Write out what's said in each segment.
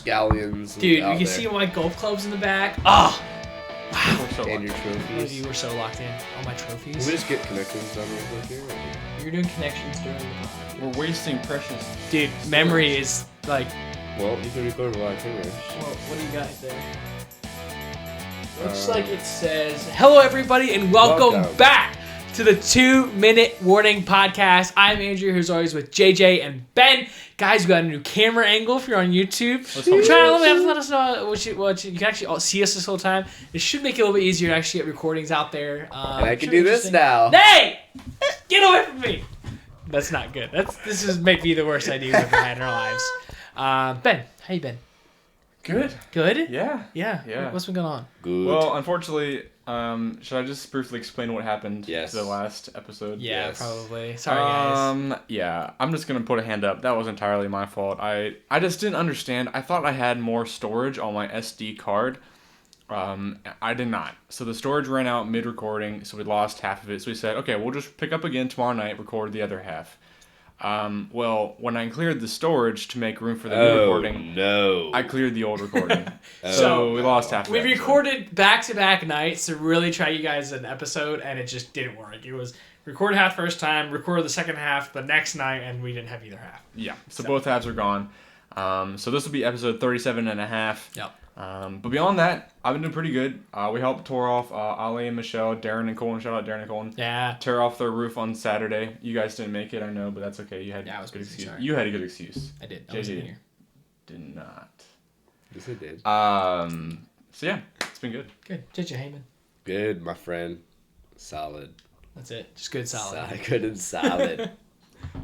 scallions. Dude, you out can there. see my golf clubs in the back. Oh! Wow. So And your trophies. You were so locked in. All my trophies. Can we just get connections done real quick here? You're doing connections during the pod. we're wasting precious. Dude, memory is like... Well, you can record a live finish. Well, what do you got there? Looks like it says, hello everybody and welcome back to the 2-Minute Warning Podcast. I'm Andrew, who's always with JJ and Ben. Guys, we got a new camera angle if you're on YouTube. Let us know what you can actually see us this whole time. It should make it a little bit easier to actually get recordings out there. And I can do this now. Hey! Get away from me! That's not good. This is might be the worst idea we've ever had in our lives. Ben, how you been? Good. Good? Yeah. Yeah. What's been going on? Good. Well, unfortunately, should I just briefly explain what happened to the last episode? Yeah, Yes. probably. Sorry, guys. Yeah, I'm just gonna put a hand up. That was entirely my fault. I just didn't understand. I thought I had more storage on my SD card. I did not. So the storage ran out mid-recording, so we lost half of it. So we said, okay, we'll just pick up again tomorrow night, record the other half. Well, when I cleared the storage to make room for the new recording, I cleared the old recording. So we lost half of it. We recorded back-to-back nights to really try you guys an episode, and it just didn't work. It was record half first time, record the second half the next night, and we didn't have either half. Yeah, so both halves are gone. So this will be episode 37 and a half. Yep. But beyond that, I've been doing pretty good. We helped tore off Ali and Michelle, Darren and Colin. Shout out Darren and Colin. Yeah. Tear off their roof on Saturday. You guys didn't make it, I know, but that's okay. You had I was a good busy, excuse. sorry. You had a good excuse. I did. I JJ wasn't here. did not. Yes, I did. So yeah, it's been good. Good. JJ Heyman. Good, my friend. Solid. That's it. Just good, solid. Good and solid. What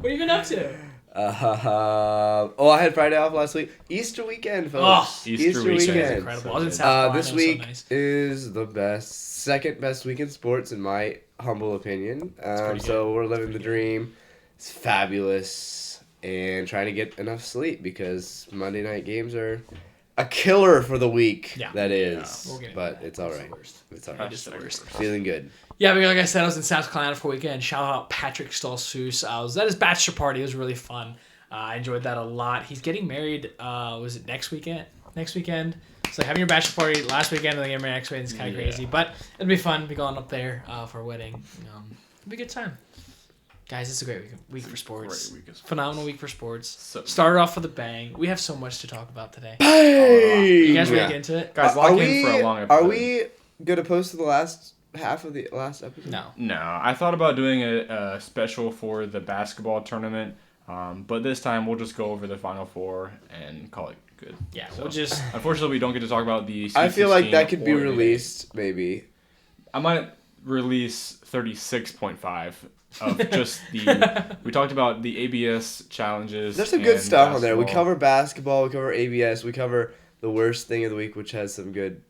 have you been up to? I had Friday off last week. Easter weekend, folks. Oh, Easter weekend. It's incredible. I was in South Carolina. This It was so week nice. is the second best week in sports, in my humble opinion. So we're living the dream. It's fabulous. And trying to get enough sleep because Monday night games are a killer for the week. Yeah. That is. We'll get into But that. it's all It's right. the worst. It's all It right. is the worst. Feeling good. Yeah, but like I said, I was in South Carolina for a weekend. Shout out Patrick Stolzus. I was at his bachelor party. It was really fun. I enjoyed that a lot. He's getting married. Was it next weekend? So having your bachelor party last weekend and then getting married next weekend is kind of crazy. But it'll be fun. Be going up there for a wedding. It'll be a good time. Guys, it's a great week for sports. Phenomenal week for sports. Started off with a bang. We have so much to talk about today. Hey! You guys ready to get into it? Guys, lock in for a long episode. Are we going to post the last half of the last episode? No. No, I thought about doing a special for the basketball tournament, but this time we'll just go over the Final Four and call it good. Yeah, So, we'll just... Unfortunately, we don't get to talk about the I feel like that could be or anything. released, maybe. I might release 36.5 of just the... We talked about the ABS challenges. There's some good and stuff on there. We basketball. cover basketball, we cover ABS, we cover the worst thing of the week, which has some good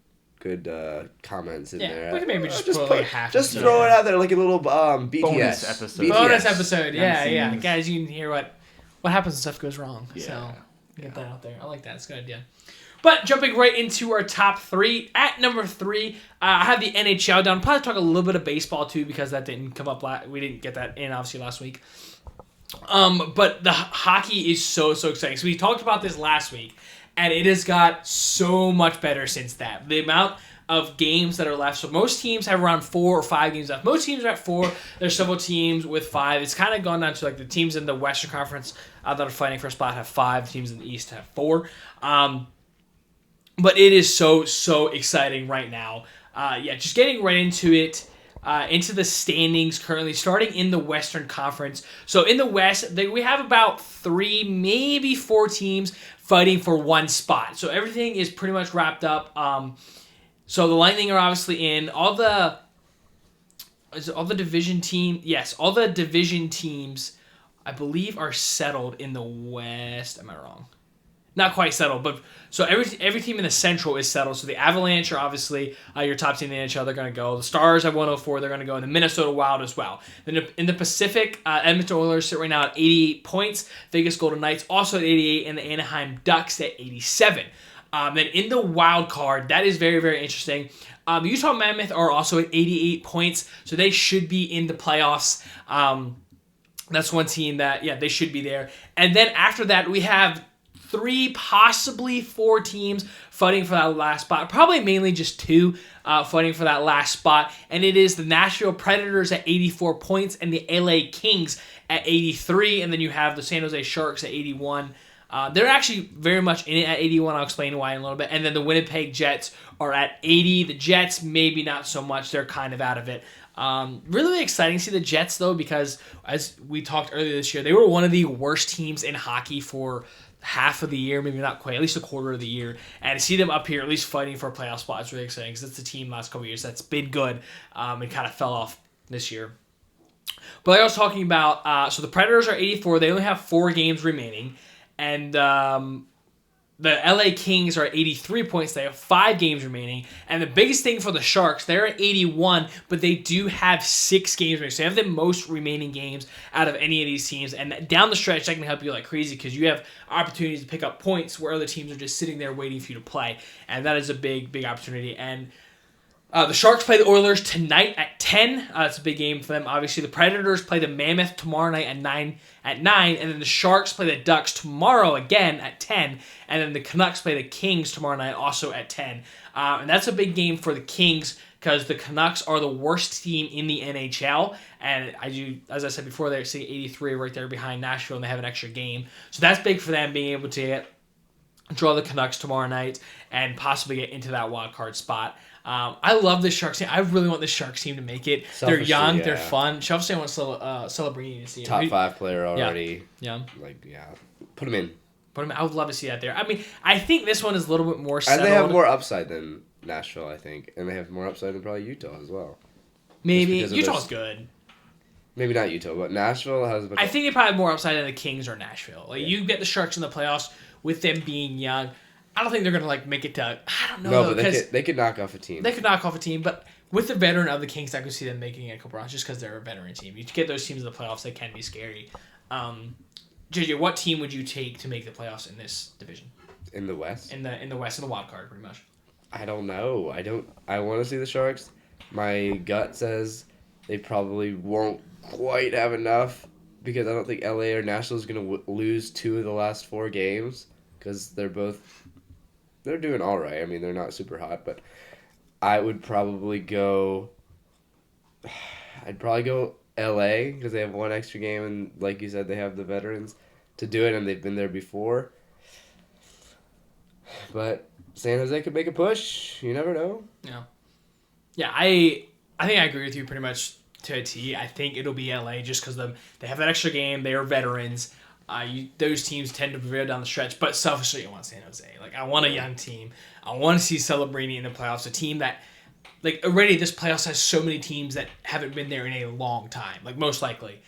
comments in there. We can maybe just put like half. Just throw it out there like a little BTS Bonus episode. Bonus episode, yeah. scenes. Guys, you can hear what happens when stuff goes wrong. Yeah. So get that out there. I like that. It's a good idea. But jumping right into our top three. At number 3, I have the NHL down. Probably talk a little bit of baseball too because that didn't come up. We didn't get that in obviously last week. But the hockey is so exciting. So we talked about this last week, and it has got so much better since that. The amount of games that are left. So most teams have around 4 or 5 games left. Most teams are at 4. There's several teams with 5. It's kind of gone down to like the teams in the Western Conference that are fighting for a spot have 5. The teams in the East have 4. But it is so exciting right now. Just getting right into it. Into the standings currently, starting in the Western Conference. So in the West, we have about 3, maybe 4 teams fighting for one spot. So everything is pretty much wrapped up. So the Lightning are obviously in. All the division teams, I believe, are settled in the West. Am I wrong? Not quite settled, but so every team in the Central is settled. So the Avalanche are obviously your top team in the NHL. They're going to go. The Stars have 104. They're going to go. And the Minnesota Wild as well. Then in the Pacific, Edmonton Oilers sit right now at 88 points. Vegas Golden Knights also at 88, and the Anaheim Ducks at 87. Then in the wild card, that is very interesting. The Utah Mammoth are also at 88 points, so they should be in the playoffs. That's one team that they should be there. And then after that, we have 3, possibly 4 teams fighting for that last spot. Probably mainly just 2 fighting for that last spot. And it is the Nashville Predators at 84 points and the LA Kings at 83. And then you have the San Jose Sharks at 81. They're actually very much in it at 81. I'll explain why in a little bit. And then the Winnipeg Jets are at 80. The Jets, maybe not so much. They're kind of out of it. Really exciting to see the Jets, though, because as we talked earlier this year, they were one of the worst teams in hockey for half of the year, maybe not quite, at least a quarter of the year. And to see them up here, at least fighting for a playoff spot, is really exciting because it's the team last couple of years that's been good and kind of fell off this year. But like I was talking about, so the Predators are 84. They only have 4 games remaining. And the LA Kings are at 83 points. They have 5 games remaining. And the biggest thing for the Sharks, they're at 81, but they do have 6 games remaining. So they have the most remaining games out of any of these teams. And down the stretch, that can help you like crazy because you have opportunities to pick up points where other teams are just sitting there waiting for you to play. And that is a big, big opportunity. And the Sharks play the Oilers tonight at 10. It's a big game for them. Obviously, the Predators play the Mammoth tomorrow night at 9. And then the Sharks play the Ducks tomorrow again at 10. And then the Canucks play the Kings tomorrow night also at 10. And that's a big game for the Kings because the Canucks are the worst team in the NHL. And as I said before, they're sitting 83 right there behind Nashville, and they have an extra game. So that's big for them being able to draw the Canucks tomorrow night and possibly get into that wild card spot. I love the Sharks team. I really want the Sharks team to make it. They're young. Yeah. They're fun. Selfishly, I want Celebrini to see him. Top 5 player already. Yeah. Put him in. I would love to see that there. I mean, I think this one is a little bit more settled. And they have more upside than Nashville, I think. And they have more upside than probably Utah as well. Maybe. Utah's good. Maybe not Utah, but Nashville has... I think they probably have more upside than the Kings or Nashville. You get the Sharks in the playoffs with them being young. I don't think they're going to make it to... I don't know, no, but they could knock off a team. They could knock off a team, but with the veteran of the Kings, I could see them making it a couple rounds just because they're a veteran team. You get those teams in the playoffs, they can be scary. JJ, what team would you take to make the playoffs in this division? In the West? In the West, in the wild card, pretty much. I don't know. I want to see the Sharks. My gut says they probably won't quite have enough because I don't think LA or Nashville is going to lose 2 of the last 4 games because they're doing all right. I mean, they're not super hot, but I would probably go... I'd probably go LA because they have 1 extra game, and like you said, they have the veterans to do it, and they've been there before. But San Jose could make a push. You never know. Yeah. I think I agree with you pretty much to a T. I think it'll be LA just because they have that extra game. They are veterans. Those teams tend to prevail down the stretch, but selfishly, I want San Jose. I want a young team. I want to see Celebrini in the playoffs. A team that, already this playoffs has so many teams that haven't been there in a long time. Most likely,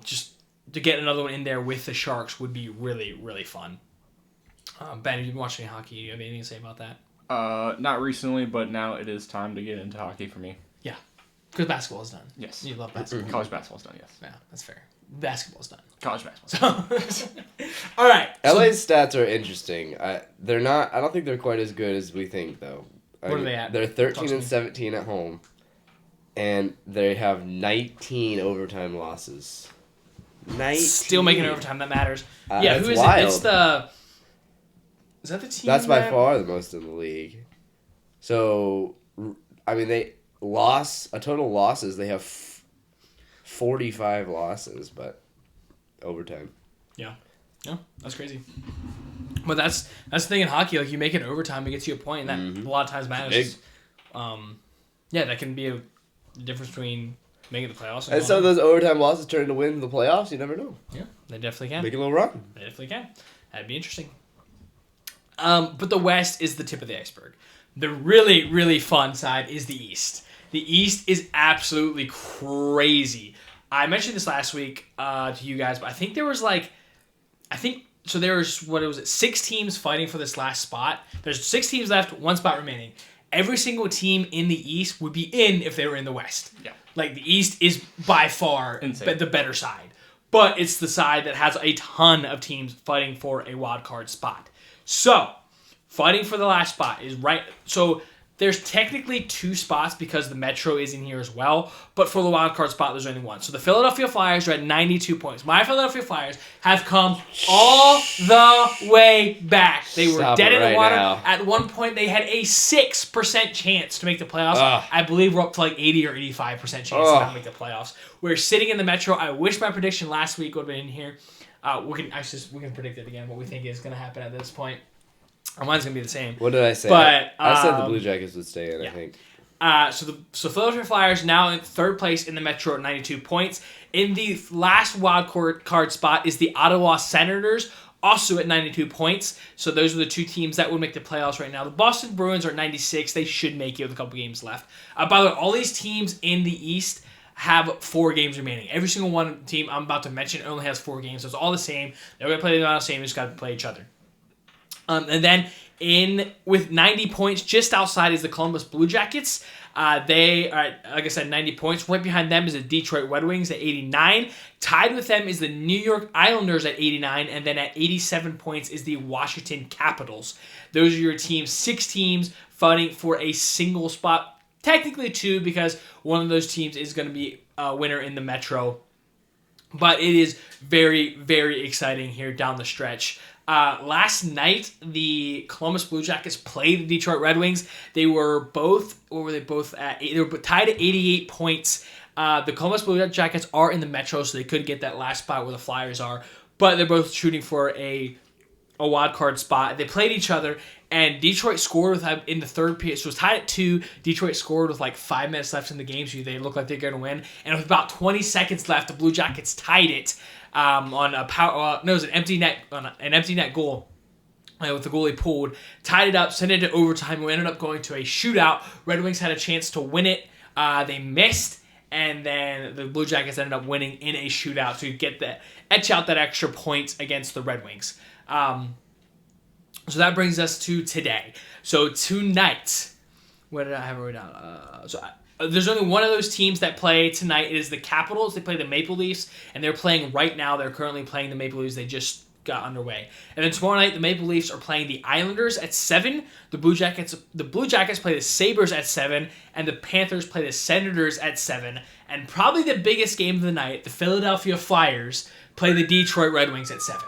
just to get another one in there with the Sharks would be really, really fun. Ben, have you been watching hockey? Do you have anything to say about that? Not recently, but now it is time to get into hockey for me. Yeah, because basketball is done. Yes, you love basketball. College basketball is done. Yes. Yeah, that's fair. Basketball's done. College basketball. All right. LA's stats are interesting. They're not. I don't think they're quite as good as we think, though. What are they at? They're 13-17 at home, and they have 19 overtime losses. 19. Still making overtime. That matters. Who is wild. it? It's the. Is that the team? That's by far the most in the league. So, I mean, they lost a total losses. They have 45 losses, but overtime. Yeah, that's crazy. But that's the thing in hockey. You make it overtime, it gets you a point, and that a lot of times matters. That can be a difference between making the playoffs. And some of those overtime losses turn into wins in the playoffs. You never know. Yeah, they definitely can. Make a little run. They definitely can. That'd be interesting. But the West is the tip of the iceberg. The really, really fun side is the East. The East is absolutely crazy. I mentioned this last week to you guys, but I think there was what was it? 6 teams fighting for this last spot. There's 6 teams left, 1 spot remaining. Every single team in the East would be in if they were in the West. Yeah. The East is by far the better side. But it's the side that has a ton of teams fighting for a wild card spot. So, fighting for the last spot is right. So, there's technically 2 spots because the Metro is in here as well, but for the wild card spot, there's only 1. So the Philadelphia Flyers are at 92 points. My Philadelphia Flyers have come all the way back. They were dead in the water. Now. At one point, they had a 6% chance to make the playoffs. I believe we're up to like 80 or 85% chance to not make the playoffs. We're sitting in the Metro. I wish my prediction last week would have been in here. We can predict it again, what we think is going to happen at this point. Mine's going to be the same. What did I say? But, I said the Blue Jackets would stay in, yeah. I think. So Philadelphia Flyers now in 3rd place in the Metro at 92 points. In the last wild card spot is the Ottawa Senators, also at 92 points. So those are the 2 teams that would make the playoffs right now. The Boston Bruins are at 96. They should make it with a couple games left. By the way, all these teams in the East have 4 games remaining. Every single one team I'm about to mention only has 4 games. So it's all the same. They're going to play the same. They just got to play each other. And then with 90 points, just outside is the Columbus Blue Jackets. They are, like I said, 90 points. Right behind them is the Detroit Red Wings at 89. Tied with them is the New York Islanders at 89. And then at 87 points is the Washington Capitals. Those are your teams. 6 teams fighting for a single spot. Technically 2 because one of those teams is going to be a winner in the Metro. But it is very, very exciting here down the stretch. Last night, the Columbus Blue Jackets played the Detroit Red Wings. They were both, or were they both at? They were tied at 88 points. The Columbus Blue Jackets are in the Metro, so they could get that last spot where the Flyers are. But they're both shooting for a wild card spot. They played each other, and Detroit scored in the 3rd period. So it was tied at 2. Detroit scored with like 5 minutes left in the game, so they looked like they're going to win. And with about 20 seconds left, the Blue Jackets tied it. On a power, it was an empty net goal with the goalie pulled, tied it up, sent it to overtime. We ended up going to a shootout. Red Wings had a chance to win it. They missed, and then the Blue Jackets ended up winning in a shootout to etch out that extra point against the Red Wings. So that brings us to today. So tonight, what did I have written down? There's only one of those teams that play tonight. It is the Capitals. They play the Maple Leafs, and they're playing right now. They're currently playing the Maple Leafs. They just got underway. And then tomorrow night, the Maple Leafs are playing the Islanders at 7. The Blue Jackets play the Sabres at 7, and the Panthers play the Senators at 7. And probably the biggest game of the night, the Philadelphia Flyers play the Detroit Red Wings at 7.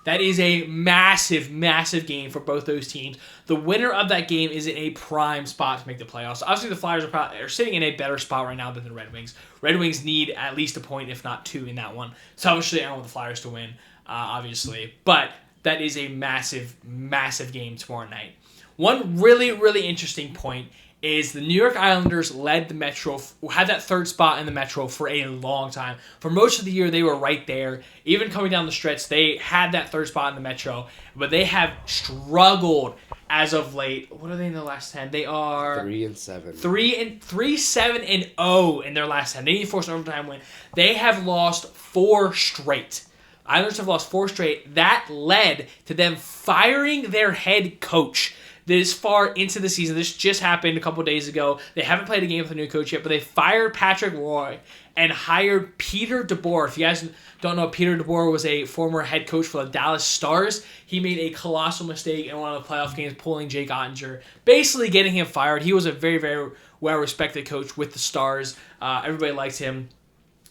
That is a massive, massive game for both those teams. The winner of that game is in a prime spot to make the playoffs. Obviously, the Flyers are sitting in a better spot right now than the Red Wings. Red Wings need at least a point, if not 2, in that one. So obviously, I don't want the Flyers to win, obviously. But that is a massive, massive game tomorrow night. One really, really interesting point is the New York Islanders led the Metro, had that 3rd spot in the Metro for a long time. For most of the year, they were right there. Even coming down the stretch, they had that 3rd spot in the Metro, but they have struggled as of late. What are they in the last 10? They are 3-7. 3-7-0 in their last 10. They need to force an overtime win. They have lost 4 straight. Islanders have lost 4 straight. That led to them firing their head coach this far into the season. This just happened a couple days ago. They haven't played a game with a new coach yet, but they fired Patrick Roy and hired Peter DeBoer. If you guys don't know, Peter DeBoer was a former head coach for the Dallas Stars. He made a colossal mistake in one of the playoff games, pulling Jake Ottinger, basically getting him fired. He was a very, very well-respected coach with the Stars. Everybody liked him.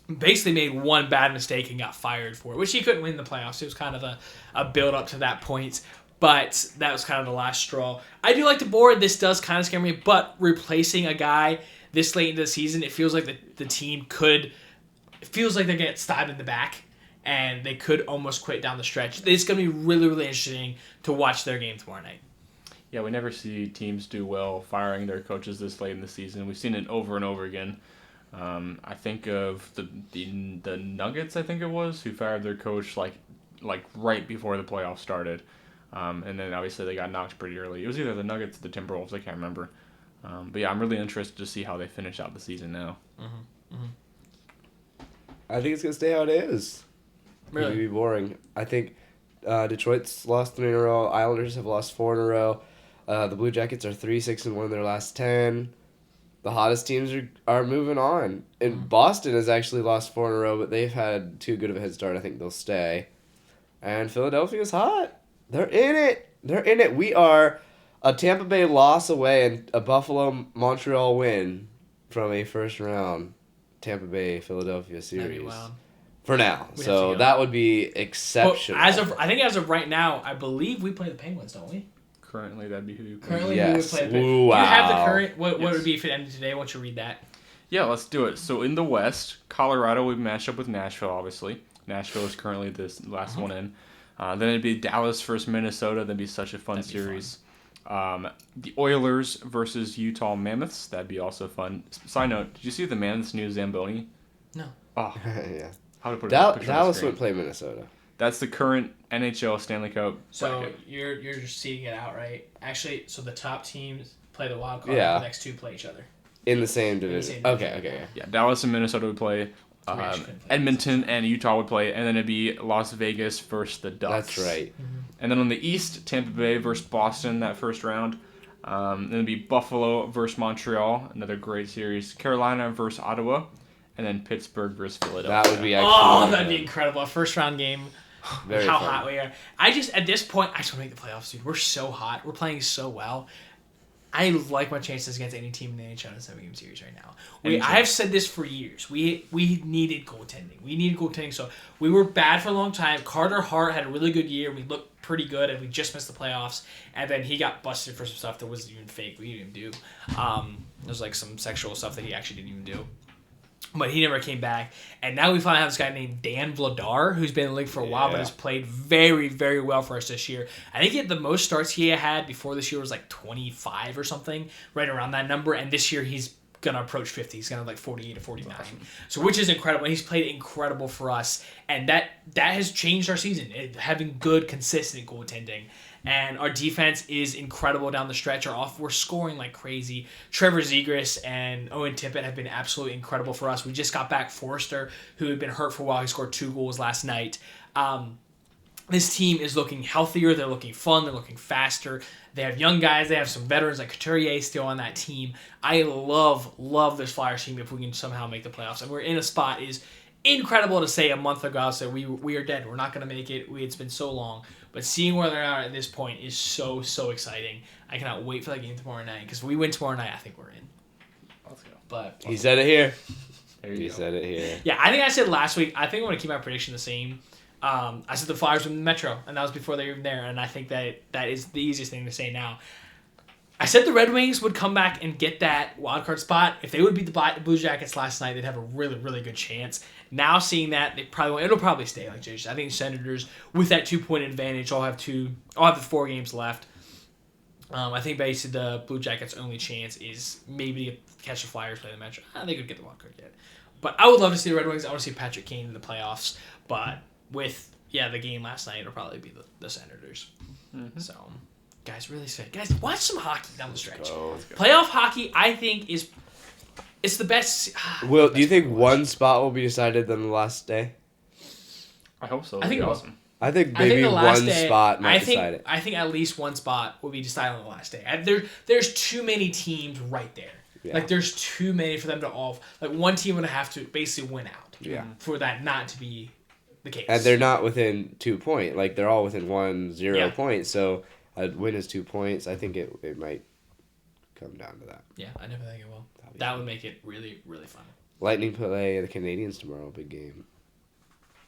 Basically made one bad mistake and got fired for it, which he couldn't win the playoffs. It was kind of a build-up to that point. But that was kind of the last straw. I do like the board. This does kind of scare me, but replacing a guy this late into the season, it feels like the team it feels like they're getting stabbed in the back, and they could almost quit down the stretch. It's going to be really, really interesting to watch their game tomorrow night. Yeah, we never see teams do well firing their coaches this late in the season. We've seen it over and over again. I think of the Nuggets, I think it was, who fired their coach like right before the playoffs started. And then obviously they got knocked pretty early. It was either the Nuggets or the Timberwolves. I can't remember. But yeah, I'm really interested to see how they finish out the season now. Mm-hmm. Mm-hmm. I think it's going to stay how it is. Really? It'll be boring. I think Detroit's lost 3 in a row. Islanders have lost 4 in a row. The Blue Jackets are 3-6-1 in their last 10. The hottest teams are moving on. And Boston has actually lost 4 in a row, but they've had too good of a head start. I think they'll stay. And Philadelphia's hot. They're in it. We are a Tampa Bay loss away and a Buffalo Montreal win from a first round Tampa Bay Philadelphia series. That'd be wild. For now. We'd have to So go. that would be exceptional. I think as of right now, I believe we play the Penguins, don't we? Currently, that'd be who. Currently, Yes. we would play the Penguins. Ooh, Do you have the wow. current? What Yes. would it be if it ended today? Why don't you read that? Yeah, let's do it. So in the West, Colorado would match up with Nashville, obviously. Nashville is currently this last one in. Then it'd be Dallas versus Minnesota. That'd be such a fun That'd be series. The Oilers versus Utah Mammoths. That'd be also fun. Side note, did you see the Mammoths' new Zamboni? No. Oh, Yeah. how to put it on the Dallas screen. would play Minnesota. That's the current NHL Stanley Cup So bracket. you're just seeding it out, right? Actually, so the top teams play the wild card. Yeah. And the next two play each other. In the same division. same division. Okay. Yeah, Dallas and Minnesota would play. We actually couldn't play Edmonton and Utah would play, and then it'd be Las Vegas versus the Ducks. That's right. And then on the East, Tampa Bay versus Boston that first round. Then it'd be Buffalo versus Montreal, another great series. Carolina versus Ottawa, and then Pittsburgh versus Philadelphia. That would be actually. Oh, that'd be incredible. A first round game. Very How fun. hot we are. At this point, I just want to make the playoffs, dude. We're so hot. We're playing so well. I like my chances against any team in the NHL in a 7-game series right now. I have said this for years. We needed goaltending. So we were bad for a long time. Carter Hart had a really good year. We looked pretty good, and we just missed the playoffs. And then he got busted for some stuff that wasn't even fake. We didn't even do. There's like some sexual stuff that he actually didn't even do. But he never came back. And now we finally have this guy named Dan Vladar, who's been in the league for a while, but Yeah. has played very, very well for us this year. I think the most starts he had before this year was like 25 or something, right around that number. And this year he's going to approach 50. He's going to like 48 or 49. So which is incredible. He's played incredible for us. And that has changed our season, having good, consistent goaltending. And our defense is incredible down the stretch. We're scoring like crazy. Trevor Zegras and Owen Tippett have been absolutely incredible for us. We just got back Forrester, who had been hurt for a while. He scored 2 goals last night. This team is looking healthier. They're looking fun. They're looking faster. They have young guys. They have some veterans like Couturier still on that team. I love this Flyers team if we can somehow make the playoffs. And we're in a spot is incredible to say a month ago. I said we are dead. We're not going to make it. It's been so long. But seeing where they're at this point is so exciting. I cannot wait for that game tomorrow night. Because if we win tomorrow night, I think we're in. Let's go. But He said it here. There He you go. said it here. yeah, I think I said last week, I think I'm going to keep my prediction the same. I said the Flyers win the Metro, and that was before they were even there. And I think that is the easiest thing to say now. I said the Red Wings would come back and get that wild card spot. If they would beat the Blue Jackets last night, they'd have a really good chance. Now seeing that, it'll probably stay like Jay. I think Senators with that 2-point advantage all have the 4 games left. I think basically the Blue Jackets' only chance is maybe to catch the Flyers, play the Metro. I don't think they could get the wild card yet. But I would love to see the Red Wings. I want to see Patrick Kane in the playoffs. But with the game last night, it'll probably be the Senators. Mm-hmm. So, guys, really sick. Guys, watch some hockey down the stretch. Go. Playoff hockey, I think, it's the best. Will, do you think best to watch. one spot will be decided on the last day? I hope so. I That'd think be it will. awesome. I think I think maybe the last one day, spot might decide it. I think at least one spot will be decided on the last day. There's too many teams right there. Yeah. Like there's too many for them to all. Like one team would have to basically win out. Yeah. For that not to be the case. And they're not within 2 points. Like, they're all within 1-0 Yeah. points. So, a win is 2 points. I think it might come down to that. Yeah, I never think it will. That'd be That fun. would make it really fun. Lightning play the Canadians tomorrow. Big game.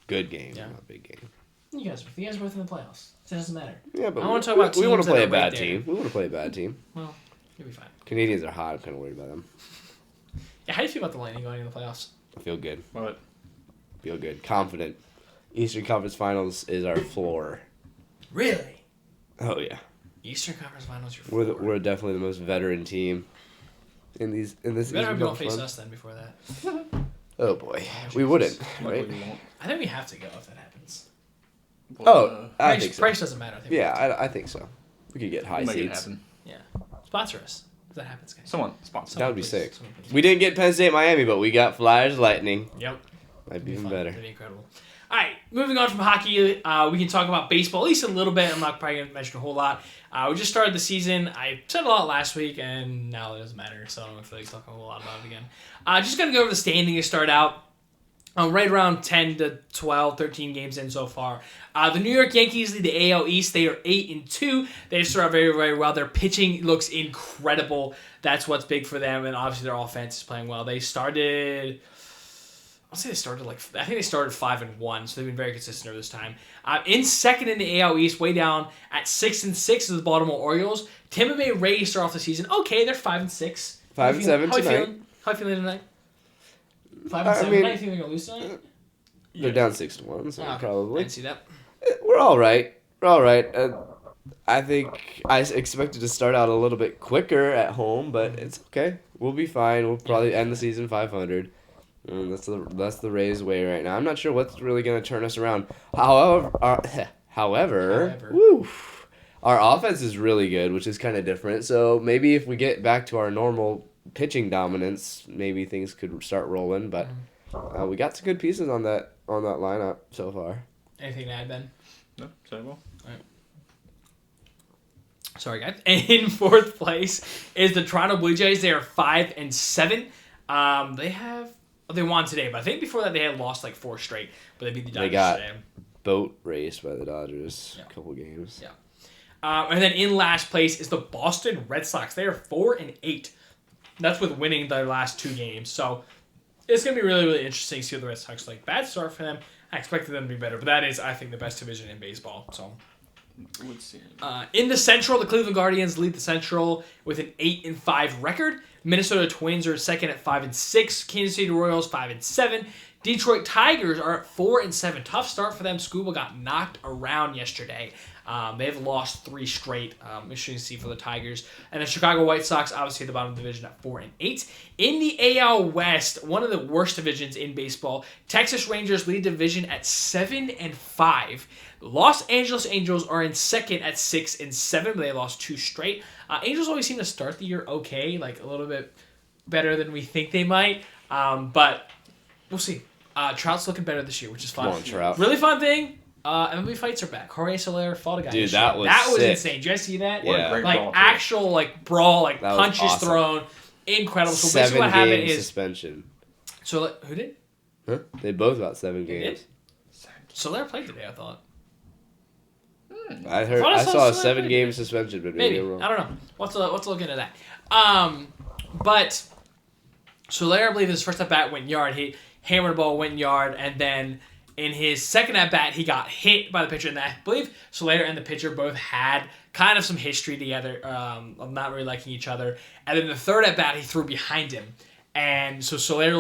Good game. Yeah. Not big game. You guys are both in the playoffs. It doesn't matter. Yeah, but I wanna talk about we want teams to play that a are right bad there. team. We want to play a bad team. Well, you'll be fine. Canadians are hot. I'm kind of worried about them. Yeah, how do you feel about the Lightning going in the playoffs? I feel good. But Feel good. Confident. Eastern Conference Finals is our floor. Really? Oh, yeah. Eastern Conference Finals, you're We're forward. we're definitely the most veteran team in this. You better Eastern hope you don't Conference face Finals. us then before that. Oh boy, we wouldn't, luckily right? we won't. I think we have to go if that happens. Oh, I Price, think so. price doesn't matter. I think we Yeah, have to. I think so. We could get high We'll make it seats. happen. Yeah. Sponsor us if that happens, guys. Someone sponsor. That would be Please. sick. Someone please. We didn't get Penn State, Miami, but we got Flyers, Lightning. Yep. Might be It'd even fun. better. It'd be incredible. All right, moving on from hockey, we can talk about baseball at least a little bit. I'm not probably going to mention a whole lot. We just started the season. I said a lot last week, and now it doesn't matter, so I don't feel like talking a whole lot about it again. Just going to go over the standing to start out. Right around 10 to 12, 13 games in so far. The New York Yankees lead the AL East. They are 8-2. They start out very, very well. Their pitching looks incredible. That's what's big for them, and obviously their offense is playing well. They started... I think they started 5-1, so they've been very consistent over this time. In second in the AL East, way down at 6-6 is the Baltimore Orioles. Tampa Bay Rays start off the season. Okay, they're 5-6. 5-7 tonight. How you feeling tonight? 5-7 tonight. You think they're gonna lose tonight? They're down 6-1, so Okay. probably. I didn't see that. We're all right. I think I expected to start out a little bit quicker at home, but it's okay. We'll be fine. We'll probably end the season 500. That's the Rays' way right now. I'm not sure what's really going to turn us around. However, woo, our offense is really good, which is kind of different. So maybe if we get back to our normal pitching dominance, maybe things could start rolling. But we got some good pieces on that lineup so far. Anything to add, Ben? No, say well. Sorry, guys. In fourth place is the Toronto Blue Jays. They are 5-7. They won today, but I think before that they had lost 4 straight. But they beat the Dodgers today. Boat raced by the Dodgers a couple games. Yeah. And then in last place is the Boston Red Sox. They are 4-8. That's with winning their last 2 games. So it's gonna be really, really interesting to see what the Red Sox like. Bad start for them. I expected them to be better, but that is, I think, the best division in baseball. So. Let's see. In the Central, the Cleveland Guardians lead the Central with an 8-5 record. Minnesota Twins are second at 5-6. Kansas City Royals 5-7. Detroit Tigers are at 4-7. Tough start for them. Scuba got knocked around yesterday. They've lost 3 straight. Interesting to see for the Tigers. And the Chicago White Sox, obviously at the bottom of the division at 4-8. In the AL West, one of the worst divisions in baseball, Texas Rangers lead division at 7-5. Los Angeles Angels are in second at 6-7, but they lost 2 straight. Angels always seem to start the year okay, a little bit better than we think they might. But we'll see. Trout's looking better this year, which is fun. Come on, Trout. Really fun thing. MMA fights are back. Jorge Soler fought a guy. Dude, that was insane. Did you guys see that? Yeah. Great brawl, actual brawl, was punches awesome. thrown, incredible. So basically, what happened 7-game is suspension. so who did? Huh? They both got 7 games. Soler played today, I thought. I saw a 7-game suspension, but maybe you're wrong. I don't know. Let's look into that. But Soler, I believe his first at bat went yard. He hammered the ball, went yard, and then in his second at bat, he got hit by the pitcher. And I believe Soler and the pitcher both had kind of some history together of not really liking each other. And then the third at bat, he threw behind him, and so Soler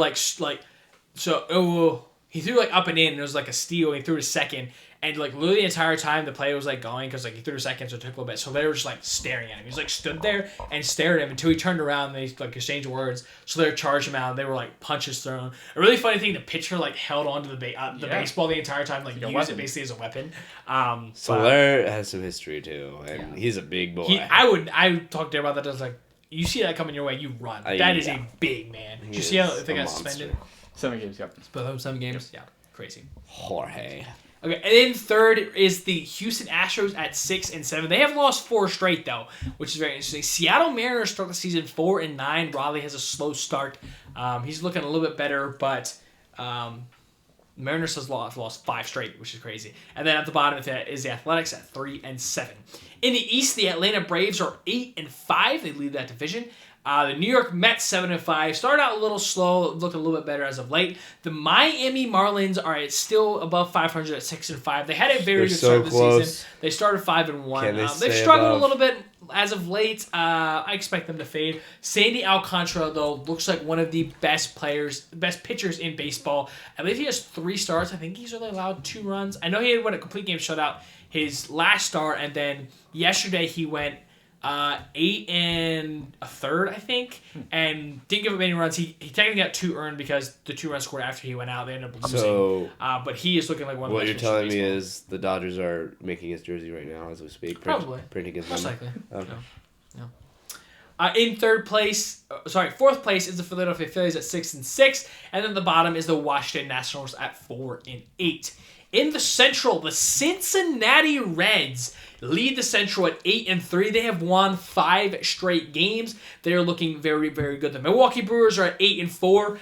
he threw up and in, and it was a steal. And he threw to second. And literally the entire time the play was going because he threw to second, so it took a little bit. So they were just staring at him. He was stood there and stared at him until he turned around and they exchanged words. So they charged him out. They were punches thrown. A really funny thing, the pitcher held on to the baseball the entire time, used it basically as a weapon. Soler has some history too, and he's a big boy. I talked to him about that. I was you see that coming your way, you run. That is a big man. Did you see how they got suspended? 7 games, yep. Both of them 7 games. Yeah, crazy. Jorge. Okay, and then third is the Houston Astros at 6-7. They have lost 4 straight though, which is very interesting. Seattle Mariners start the season 4-9. Raleigh has a slow start. He's looking a little bit better, but Mariners has lost 5 straight, which is crazy. And then at the bottom of that is the Athletics at 3-7. In the East, the Atlanta Braves are 8-5. They lead that division. The New York Mets 7-5 started out a little slow, looked a little bit better as of late. The Miami Marlins are still above 500 at 6-5. They had a very good start to the season. They started 5-1. They've struggled a little bit as of late. I expect them to fade. Sandy Alcantara though looks like one of the best pitchers in baseball. I believe he has 3 starts. I think he's only allowed 2 runs. I know he had a complete game shutout his last start, and then yesterday he went 8 1/3, I think, and didn't give up any runs. He technically got 2 earned because the 2 runs scored after he went out. They ended up losing. So, but he is looking like one of the best. What you're telling me is the Dodgers are making his jersey right now as we speak. Probably. Printing his most number. likely. Okay. No. In fourth place is the Philadelphia Phillies at 6-6, and then the bottom is the Washington Nationals at 4-8. In the Central, the Cincinnati Reds lead the Central at 8-3. They have won 5 straight games. They're looking very, very good. The Milwaukee Brewers are at 8-4.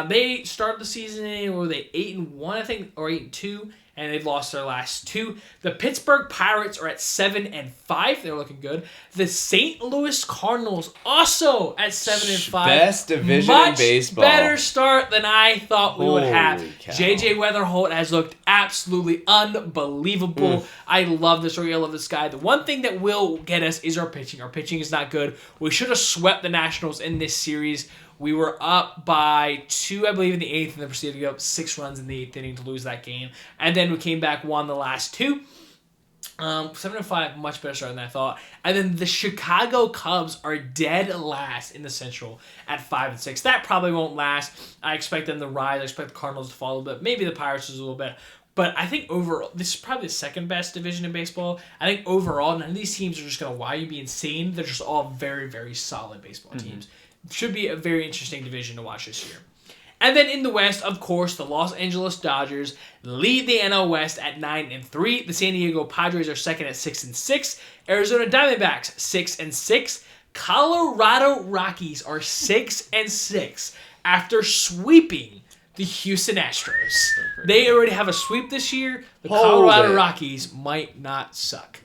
They started the season, were they 8-1, I think, or 8-2, and they've lost their last 2. The Pittsburgh Pirates are at 7-5. They're looking good. The St. Louis Cardinals also at 7-5. Best division Much in baseball. better start than I thought we would have. Holy cow. JJ Weatherholt has looked absolutely unbelievable. I love this story. I love this guy. The one thing that will get us is our pitching. Our pitching is not good. We should have swept the Nationals in this series. We were up by 2, I believe, in the 8th, and then proceeded to go up 6 runs in the 8th inning to lose that game. And then we came back, won the last 2. 7-5, much better start than I thought. And then the Chicago Cubs are dead last in the Central at 5-6. That probably won't last. I expect them to rise. I expect the Cardinals to fall a little bit. Maybe the Pirates is a little bit. But I think overall, this is probably the second best division in baseball. I think overall, none of these teams are just going to wow you, be insane. They're just all very, very solid baseball teams. Should be a very interesting division to watch this year. And then in the West, of course, the Los Angeles Dodgers lead the NL West at 9-3. The San Diego Padres are second at 6-6. Arizona Diamondbacks 6-6. Colorado Rockies are 6-6 after sweeping the Houston Astros. They already have a sweep this year. The Colorado Rockies might not suck.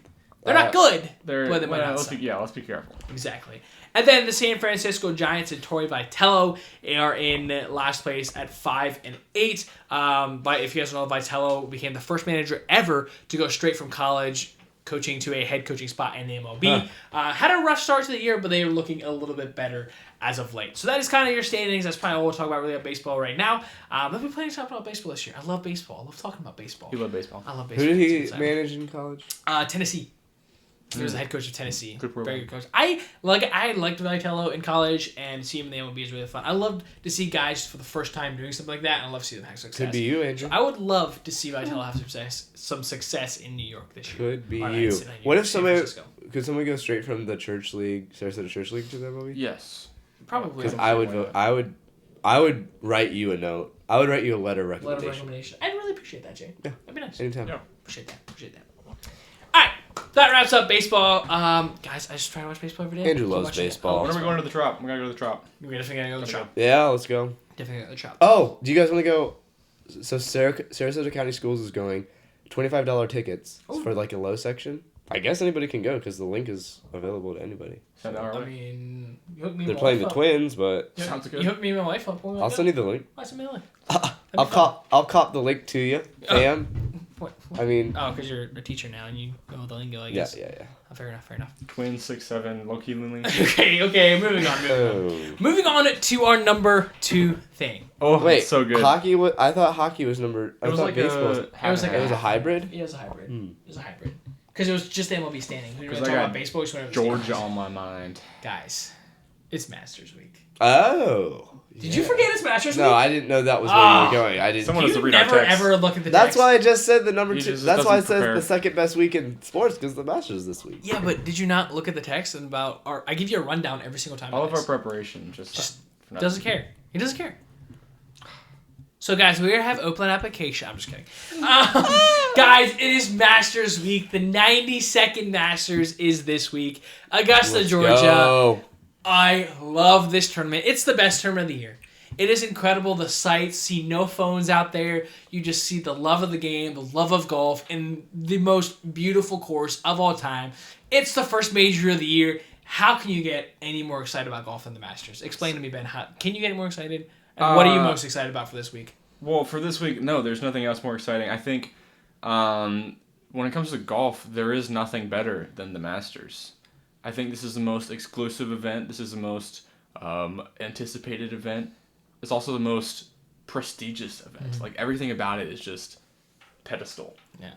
They're not good, but they might not suck. Let's be careful. Exactly. And then the San Francisco Giants and Torrey Vitello are in last place at 5-8. But if you guys know, Vitello became the first manager ever to go straight from college coaching to a head coaching spot in the MLB. Had a rough start to the year, but they are looking a little bit better as of late. So that is kind of your standings. That's probably all we'll talk about really about baseball right now. Let me play something about baseball this year. I love baseball. I love talking about baseball. You love baseball. I love baseball. Who did he manage in college? Tennessee. He was the head coach of Tennessee. Good program. Very good coach. I liked Vitello in college, and seeing him in the MLB is really fun. I love to see guys for the first time doing something like that, and I love to see them have success. Could be you, Andrew. So I would love to see Vitello have some success in New York this year. Could be Or you. not What if San somebody Francisco. could somebody go straight from the church league, Sarasota Church League, to the MLB? Yes. Probably. Because I would vote. I would write you a note. I would write you a letter of Letter of recommendation. recommendation. I'd really appreciate that, Jay. Yeah. That'd be nice. Anytime. Yeah. Appreciate that. All right. That wraps up baseball. Guys, I just try to watch baseball every day. Andrew Keep loves watching it. baseball. When are we going to the Trop? We gotta go to the Trop. We're definitely going to go to the shop. Yeah, let's go. Definitely go to the shop. Oh, do you guys want to go? So Sarasota County Schools is going $25 tickets for like a low section. I guess anybody can go because the link is available to anybody. Send our I way. mean, you hook me They're my playing wife the up. Twins, but You Sounds good. You hook me and my wife up. I'll send you the link. Why send me the link? I'll cop the link to you, fam. What? I mean, Oh, because you're a teacher now and you know the lingo, I yeah, guess. yeah. Oh, fair enough. Twins 6'7", low-key Lindley. Okay, moving on. Oh. Moving on to our number 2 thing. Oh, Wait, that's so good. Hockey? I thought hockey was number. I It was thought like baseball. a. It was like It was a hybrid. It was a hybrid. Because it was just the MLB standing. We were Because talking I got about baseball. We just went over Georgia standings. on my mind. Guys, it's Masters Week. Oh. Did you forget it's Masters Week? No, I didn't know that was where you were going. I didn't. Someone has to You read our never text. ever look at the That's text. why I just said the number He 2. just That's why it doesn't says prepare. the second best week in sports because the Masters this week. Yeah, but did you not look at the text and about our? I give you a rundown every single time. All on of our this. preparation just for nothing. Doesn't care. He doesn't care. So, guys, we have open application. I'm just kidding. Guys, it is Masters Week. The 92nd Masters is this week. Augusta, Let's Georgia. go. I love this tournament. It's the best tournament of the year. It is incredible. The sights, see no phones out there. You just see the love of the game, the love of golf, and the most beautiful course of all time. It's the first major of the year. How can you get any more excited about golf than the Masters? Explain to me, Ben. How, can you get more excited? And what are you most excited about for this week? Well, for this week, no, there's nothing else more exciting. I think when it comes to golf, there is nothing better than the Masters. I think this is the most exclusive event. This is the most anticipated event. It's also the most prestigious event. Mm-hmm. Like, everything about it is just pedestal. Yeah.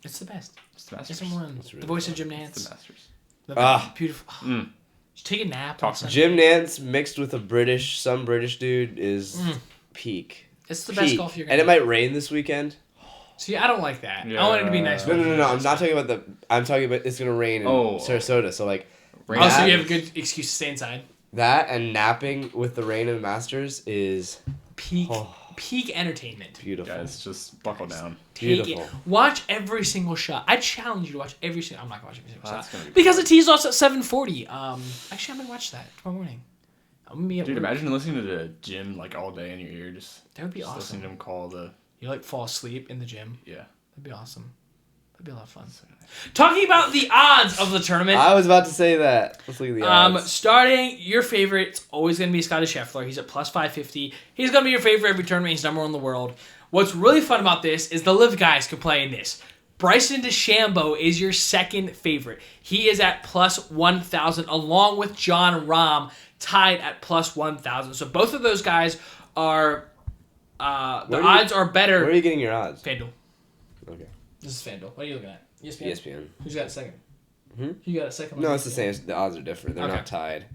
It's the best. It's the Masters. It's the one. really the voice fun. of Jim It's Nance. the Masters. The beautiful. Mm. Just take a nap. Talk on Sunday. Jim Nance mixed with some British dude is peak. It's the best Peak. golf you're And going to it might rain this weekend. See, I don't like that. Yeah. I want it to be nice. No, I'm not talking about the. I'm talking about it's gonna rain in Sarasota. So like, Rain Oh, so that- you have a good excuse to stay inside. that and napping with the rain and Masters is Peak peak entertainment. Beautiful. Guys, just buckle down. Take Beautiful. it. Watch every single shot. I challenge you to watch every single. I'm not gonna watch every single That's shot gonna be because it teased us at 7:40. Actually, I'm gonna watch that tomorrow morning. I'm gonna be at Dude, work. imagine listening to the gym like all day in your ear. That would be just awesome. listening to him call the. You like fall asleep in the gym. Yeah. That'd be awesome. That'd be a lot of fun. Talking about the odds of the tournament. I was about to say that. Let's look at the odds. Starting your favorite, it's always going to be Scotty Scheffler. He's at plus 550. He's going to be your favorite every tournament. He's number one in the world. What's really fun about this is the live guys can play in this. Bryson DeChambeau is your second favorite. He is at plus 1,000, along with John Rahm, tied at plus 1,000. So both of those guys are, odds are better. Where are you getting your odds? FanDuel. Okay. This is FanDuel. What are you looking at? ESPN? ESPN. Who's got a second? Hmm? Who got a second? No, on it's the ESPN? same. The odds are different. They're Okay. not tied.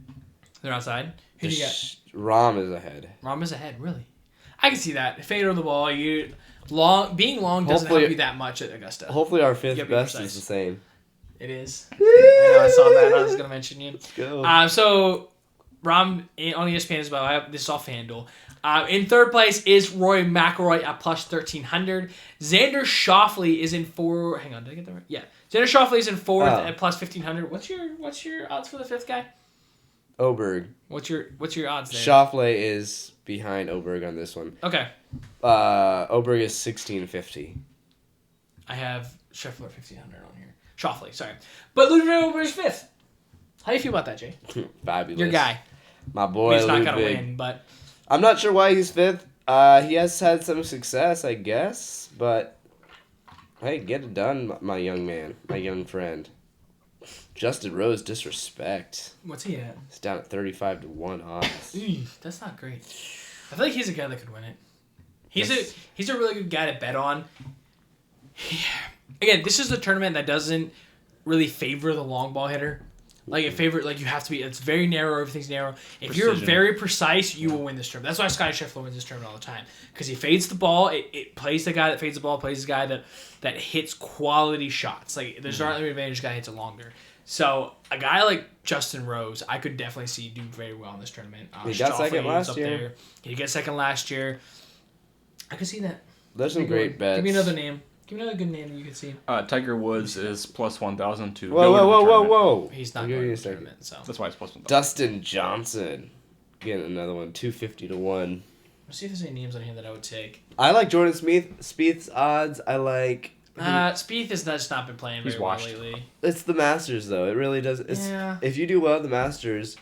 They're outside. Who do you got? Rom is ahead. Rahm is ahead, really. I can see that. Fader on the ball, being long doesn't Hopefully- help you that much at Augusta. Hopefully our You fifth gotta be best precise. is the same. It is. I know, I saw that. I was going to mention you. Go. So, Rahm on ESPN as well. This is all FanDuel. In third place is Rory McIlroy at plus 1,300. Xander Schauffele is in fourth. Hang on, did I get that right? Yeah. Xander Schauffele is in fourth Oh. at plus 1,500. What's your odds for the fifth guy? Oberg. What's your odds there? Schauffele is behind Oberg on this one. Okay. Oberg is 1650. I have Scheffler 1,500 on here. Schauffele, sorry. But Ludwig Oberg's fifth. How do you feel about that, Jay? Fabulous. Your guy. My boy He's not going to Ludwig. win, but I'm not sure why he's fifth. He has had some success, I guess, but hey, get it done, my young man, my young friend. Justin Rose, disrespect. what's he at? He's down at 35 to 1 odds. That's not great. I feel like he's a guy that could win it. He's a really good guy to bet on. Again, this is a tournament that doesn't really favor the long ball hitter. Like you have to be. It's very narrow. Everything's narrow. If you're Precision. very precise, you will win this tournament. That's why Scotty Scheffler wins this tournament all the time because he fades the ball. It plays the guy that fades the ball. Plays the guy that hits quality shots. Like there's not an advantage. Guy hits it longer. So a guy like Justin Rose, I could definitely see do very well in this tournament. He got second Schauffele last is up year. there. He got second last year. I could see that. There's some Big great one. bets. Give me another name. Give me another good name that you could see. Tiger Woods is plus 1,000 to Whoa, go whoa, to the whoa, whoa, tournament. whoa. He's not I'll going give you to a the second. tournament, so That's why it's plus 1,000. Dustin Johnson. Getting another one, 250 to 1. let's see if there's any names on here that I would take. I like Jordan Spieth's odds. I like. Spieth has just not been playing He's very well washed. lately. It's the Masters though. It really does. Yeah. If you do well at the Masters,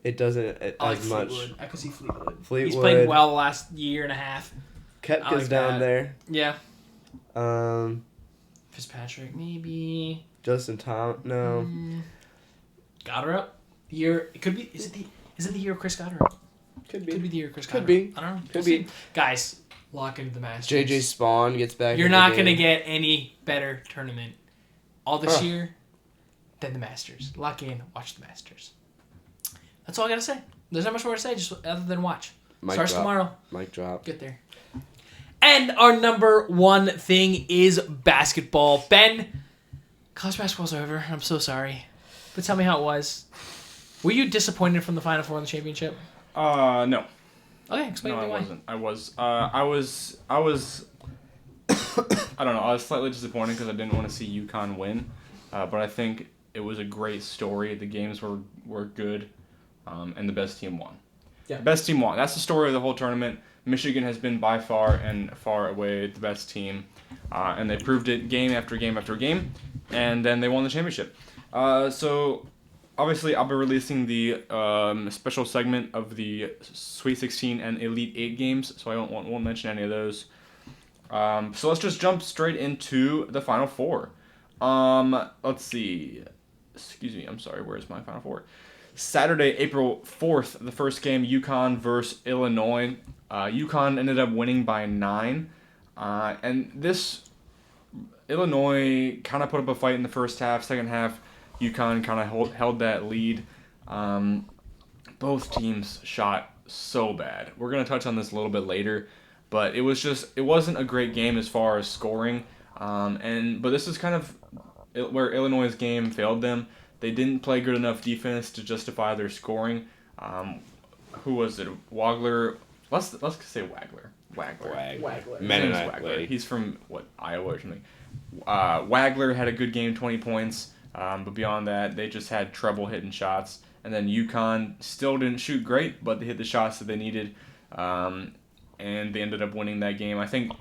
it doesn't I like as much. Fleetwood. I could see Fleetwood. Fleetwood. He's played well the last year and a half. I Koepka's like down that. there. Yeah. Fitzpatrick. Fitzpatrick, maybe. Justin Tom. No. Goddard. Year. It could be. Is it the year of Chris Goddard? Could be. Could be the year of Chris Could Goddard. be. I don't know. Could We'll be. see. Guys, lock into the Masters. JJ Spawn gets back. You're in the not going to game. get any better tournament all this Huh. year than the Masters. Lock in, watch the Masters. That's all I got to say. There's not much more to say, just other than watch. Mic Starts drop. tomorrow. Mic drop. Get there. And our number one thing is basketball. Ben, college basketball's over. I'm so sorry. But tell me how it was. Were you disappointed from the Final Four in the championship? No. Okay, explain No, to I me why. wasn't. I was I don't know. I was slightly disappointed because I didn't want to see UConn win, but I think it was a great story. The games were good, and the best team won. Yeah. The best team won. That's the story of the whole tournament. Michigan has been by far and far away the best team, and they proved it game after game after game, and then they won the championship. So obviously, I'll be releasing the special segment of the Sweet 16 and Elite 8 games, so I won't mention any of those. So let's just jump straight into the Final Four. Let's see. Excuse me, I'm sorry, where's my Final Four? Saturday, April 4th, the first game, UConn versus Illinois. UConn ended up winning by 9. And this, Illinois kind of put up a fight in the first half. Second half, UConn kind of held that lead. Both teams shot so bad. We're going to touch on this a little bit later, but it wasn't a great game as far as scoring. But this is kind of where Illinois' game failed them. They didn't play good enough defense to justify their scoring. Who was it? Wagler. Let's say Wagler. Wagler. Wagler. Mennonite Wagler. lady. He's from Iowa or something. Wagler had a good game, 20 points. But beyond that, they just had trouble hitting shots. And then UConn still didn't shoot great, but they hit the shots that they needed. And they ended up winning that game. I think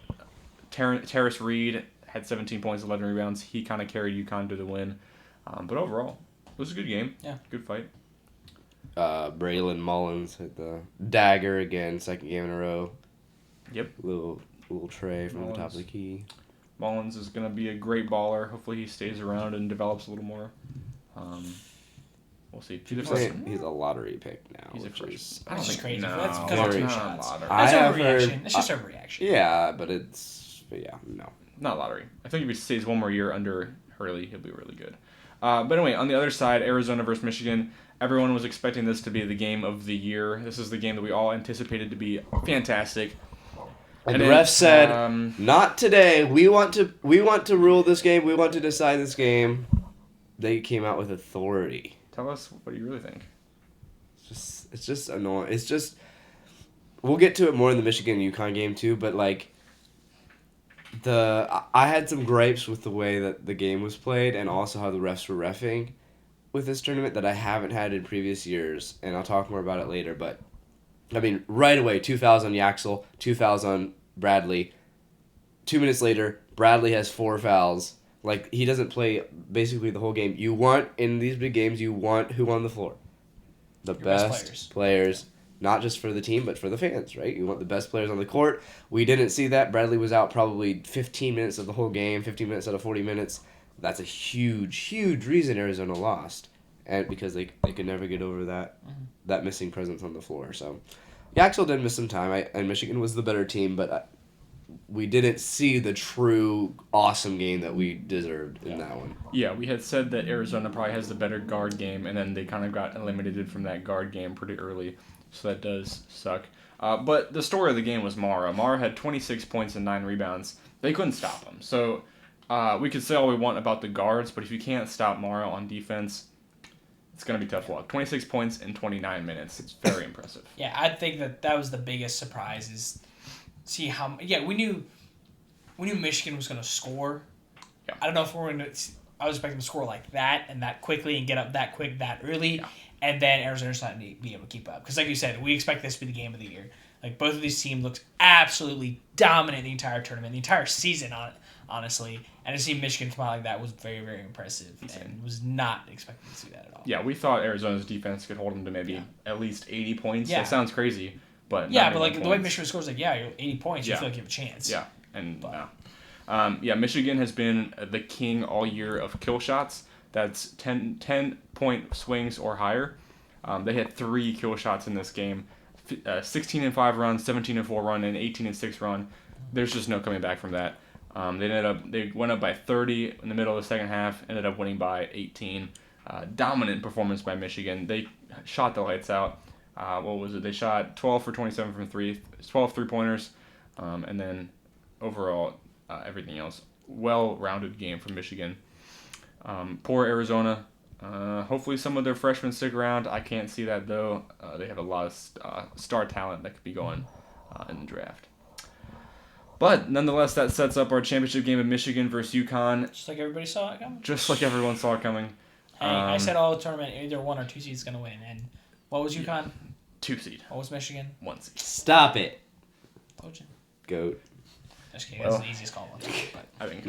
Terrace Reed had 17 points, 11 rebounds. He kind of carried UConn to the win. But overall, it was a good game. Yeah. Good fight. Braylon Mullins hit the dagger again, second game in a row. Yep. Little tray from the top Mullins. of the key. Mullins is going to be a great baller. Hopefully he stays around and develops a little more. We'll see. He's a lottery pick now. He's a which freshman. is- That's just crazy. No, That's because of very two not shots. lottery. I That's have overreaction. heard- It's just overreaction. Yeah, but no. Not lottery. I think if he stays one more year under Hurley, he'll be really good. But anyway, on the other side, Arizona versus Michigan. Everyone was expecting this to be the game of the year. This is the game that we all anticipated to be fantastic. And the ref said, "Not today. We want to rule this game. We want to decide this game." They came out with authority. Tell us what you really think. It's just annoying. It's just we'll get to it more in the Michigan UConn game too, but like I had some gripes with the way that the game was played and also how the refs were reffing with this tournament that I haven't had in previous years, and I'll talk more about it later, but I mean, right away, 2,000 Yaxel, 2,000 Bradley. 2 minutes later, Bradley has 4 fouls. Like, he doesn't play basically the whole game. You want, in these big games, you want who on the floor? The best players. Not just for the team, but for the fans, right? You want the best players on the court. We didn't see that. Bradley was out probably 15 minutes of the whole game, 15 minutes out of 40 minutes. That's a huge, huge reason Arizona lost. And because they could never get over that missing presence on the floor. So, Yaxel did miss some time, and Michigan was the better team, but we didn't see the true awesome game that we deserved in that one. Yeah, we had said that Arizona probably has the better guard game, and then they kind of got eliminated from that guard game pretty early, so that does suck. But the story of the game was Mara. Mara had 26 points and 9 rebounds. They couldn't stop him. So we could say all we want about the guards, but if you can't stop Mara on defense, it's going to be tough luck. 26 points in 29 minutes. It's very impressive. Yeah, I think that was the biggest surprise is see how... Yeah, we knew Michigan was going to score. Yeah. I don't know if we're going to... I was expecting them to score like that and that quickly and get up that quick that early. Yeah. And then Arizona's not going to be able to keep up. Because like you said, we expect this to be the game of the year. Like, both of these teams looked absolutely dominant the entire tournament, the entire season, honestly. And to see Michigan come out like that was very, very impressive. And was not expecting to see that at all. Yeah, we thought Arizona's defense could hold them to maybe at least 80 points. Yeah. That sounds crazy, but yeah, but like the way Michigan scores, like you're 80 points, you feel like you have a chance. Yeah, and no. Michigan has been the king all year of kill shots. That's 10-point swings or higher. They had 3 kill shots in this game. 16-5 run, 17-4 run, and 18-6 run. There's just no coming back from that. They went up by 30 in the middle of the second half. Ended up winning by 18. Dominant performance by Michigan. They shot the lights out. What was it? They shot 12 for 27 from 3, 12 3-pointers, and then overall everything else. Well-rounded game from Michigan. Poor Arizona. Hopefully some of their freshmen stick around. I can't see that, though. They have a lot of star talent that could be going in the draft. But nonetheless, that sets up our championship game of Michigan versus UConn. Just like everybody saw it coming? Just like everyone saw it coming. Hey, I said all the tournament, either 1 or 2 seeds going to win. And what was UConn? Yeah. 2 seed. What was Michigan? 1 seed. Stop it. Poaching. Goat. Just kidding. That's the easiest call. But I think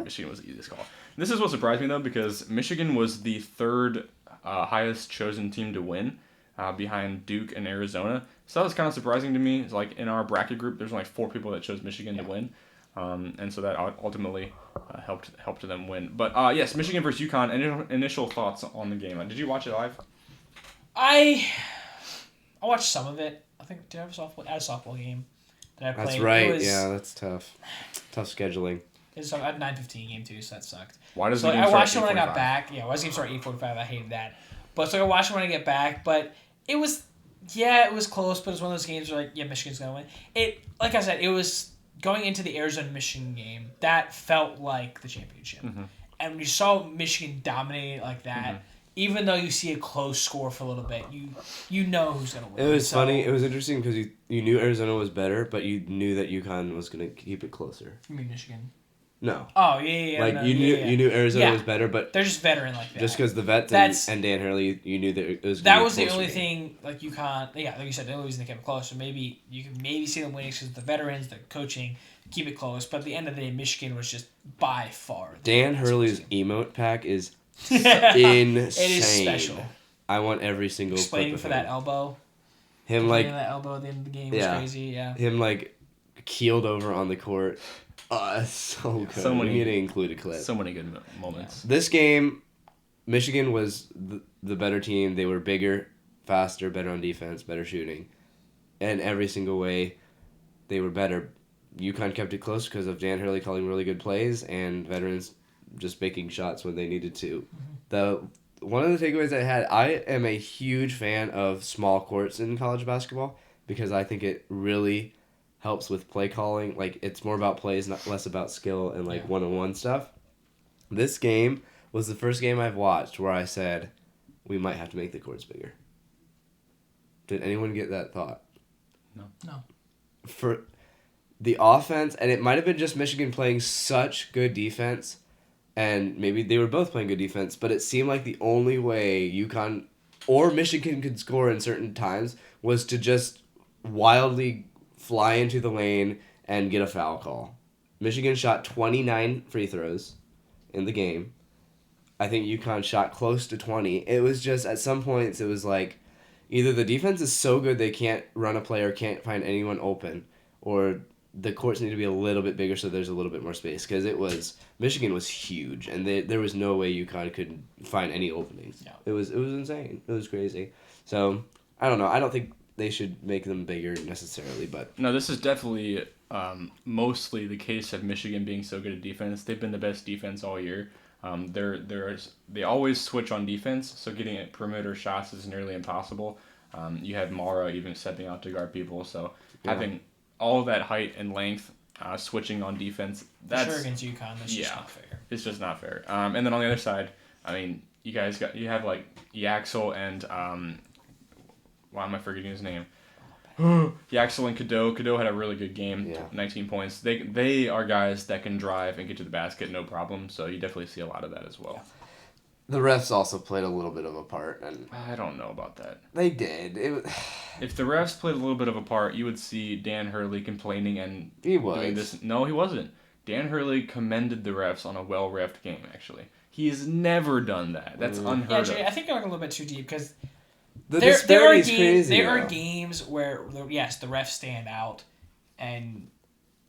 Michigan was the easiest call. This is what surprised me, though, because Michigan was the 3rd highest chosen team to win behind Duke and Arizona. So that was kind of surprising to me. It's like in our bracket group, there's only 4 people that chose Michigan to win. And so that ultimately helped them win. But yes, Michigan versus UConn. Initial thoughts on the game. Did you watch it live? I watched some of it. I think did I have a softball game that I played. That's right. Yeah, that's tough. Tough scheduling. I had a 9:15 game too, so that sucked. Why does the game start I watched it when I 8:45? got back. Yeah, why does the game start 8:45? I hated that. But so I watched it when I get back. But it was close. But it was one of those games where Michigan's gonna win. It like I said, it was going into the Arizona-Michigan game. That felt like the championship. Mm-hmm. And when you saw Michigan dominate it like that, even though you see a close score for a little bit, you know who's going to win. It was funny. It was interesting because you knew Arizona was better, but you knew that UConn was going to keep it closer. You mean Michigan? No. Oh, yeah. Like, no, you knew Arizona was better, but... They're just veteran like that. Just because the vets and Dan Hurley, you knew that it was that was the only thing, like UConn... Yeah, like you said, the only reason they kept it close. So maybe you can see them winning because the veterans, the coaching, keep it close. But at the end of the day, Michigan was just by far... Dan Hurley's emote pack is insane. It is special. I want every single Explaining clip for of him. that elbow. Him, like... that elbow at the end of the game was crazy, yeah. Him, like, keeled over on the court... so good. We need to include a clip. So many good moments. This game, Michigan was the better team. They were bigger, faster, better on defense, better shooting. And every single way, they were better. UConn kept it close because of Dan Hurley calling really good plays and veterans just making shots when they needed to. One of the takeaways I had, I am a huge fan of small courts in college basketball because I think it really... helps with play calling. Like, it's more about plays, not less about skill and, like, one-on-one stuff. This game was the first game I've watched where I said, we might have to make the courts bigger. Did anyone get that thought? No. For the offense, and it might have been just Michigan playing such good defense, and maybe they were both playing good defense, but it seemed like the only way UConn or Michigan could score in certain times was to just wildly fly into the lane and get a foul call. Michigan shot 29 free throws in the game. I think UConn shot close to 20. It was just, at some points, it was like, either the defense is so good they can't run a play or can't find anyone open, or the courts need to be a little bit bigger so there's a little bit more space. Because Michigan was huge, and there was no way UConn could find any openings. No. It was insane. It was crazy. So, I don't know. I don't think they should make them bigger necessarily, but... No, this is definitely mostly the case of Michigan being so good at defense. They've been the best defense all year. They always switch on defense, so getting at perimeter shots is nearly impossible. You have Mara even stepping out to guard people, so having all of that height and length switching on defense, that's... For sure against UConn, that's just not fair. It's just not fair. And then on the other side, I mean, you have like Yaxel and... why am I forgetting his name? Yaxel and Cadeau. Cadeau had a really good game, 19 points. They are guys that can drive and get to the basket no problem, so you definitely see a lot of that as well. The refs also played a little bit of a part, and I don't know about that. They did. If the refs played a little bit of a part, you would see Dan Hurley complaining and doing this. No, he wasn't. Dan Hurley commended the refs on a well-reffed game, actually. He has never done that. That's unheard of. Jay, I think you're going a little bit too deep, because... There are games where, yes, the refs stand out, and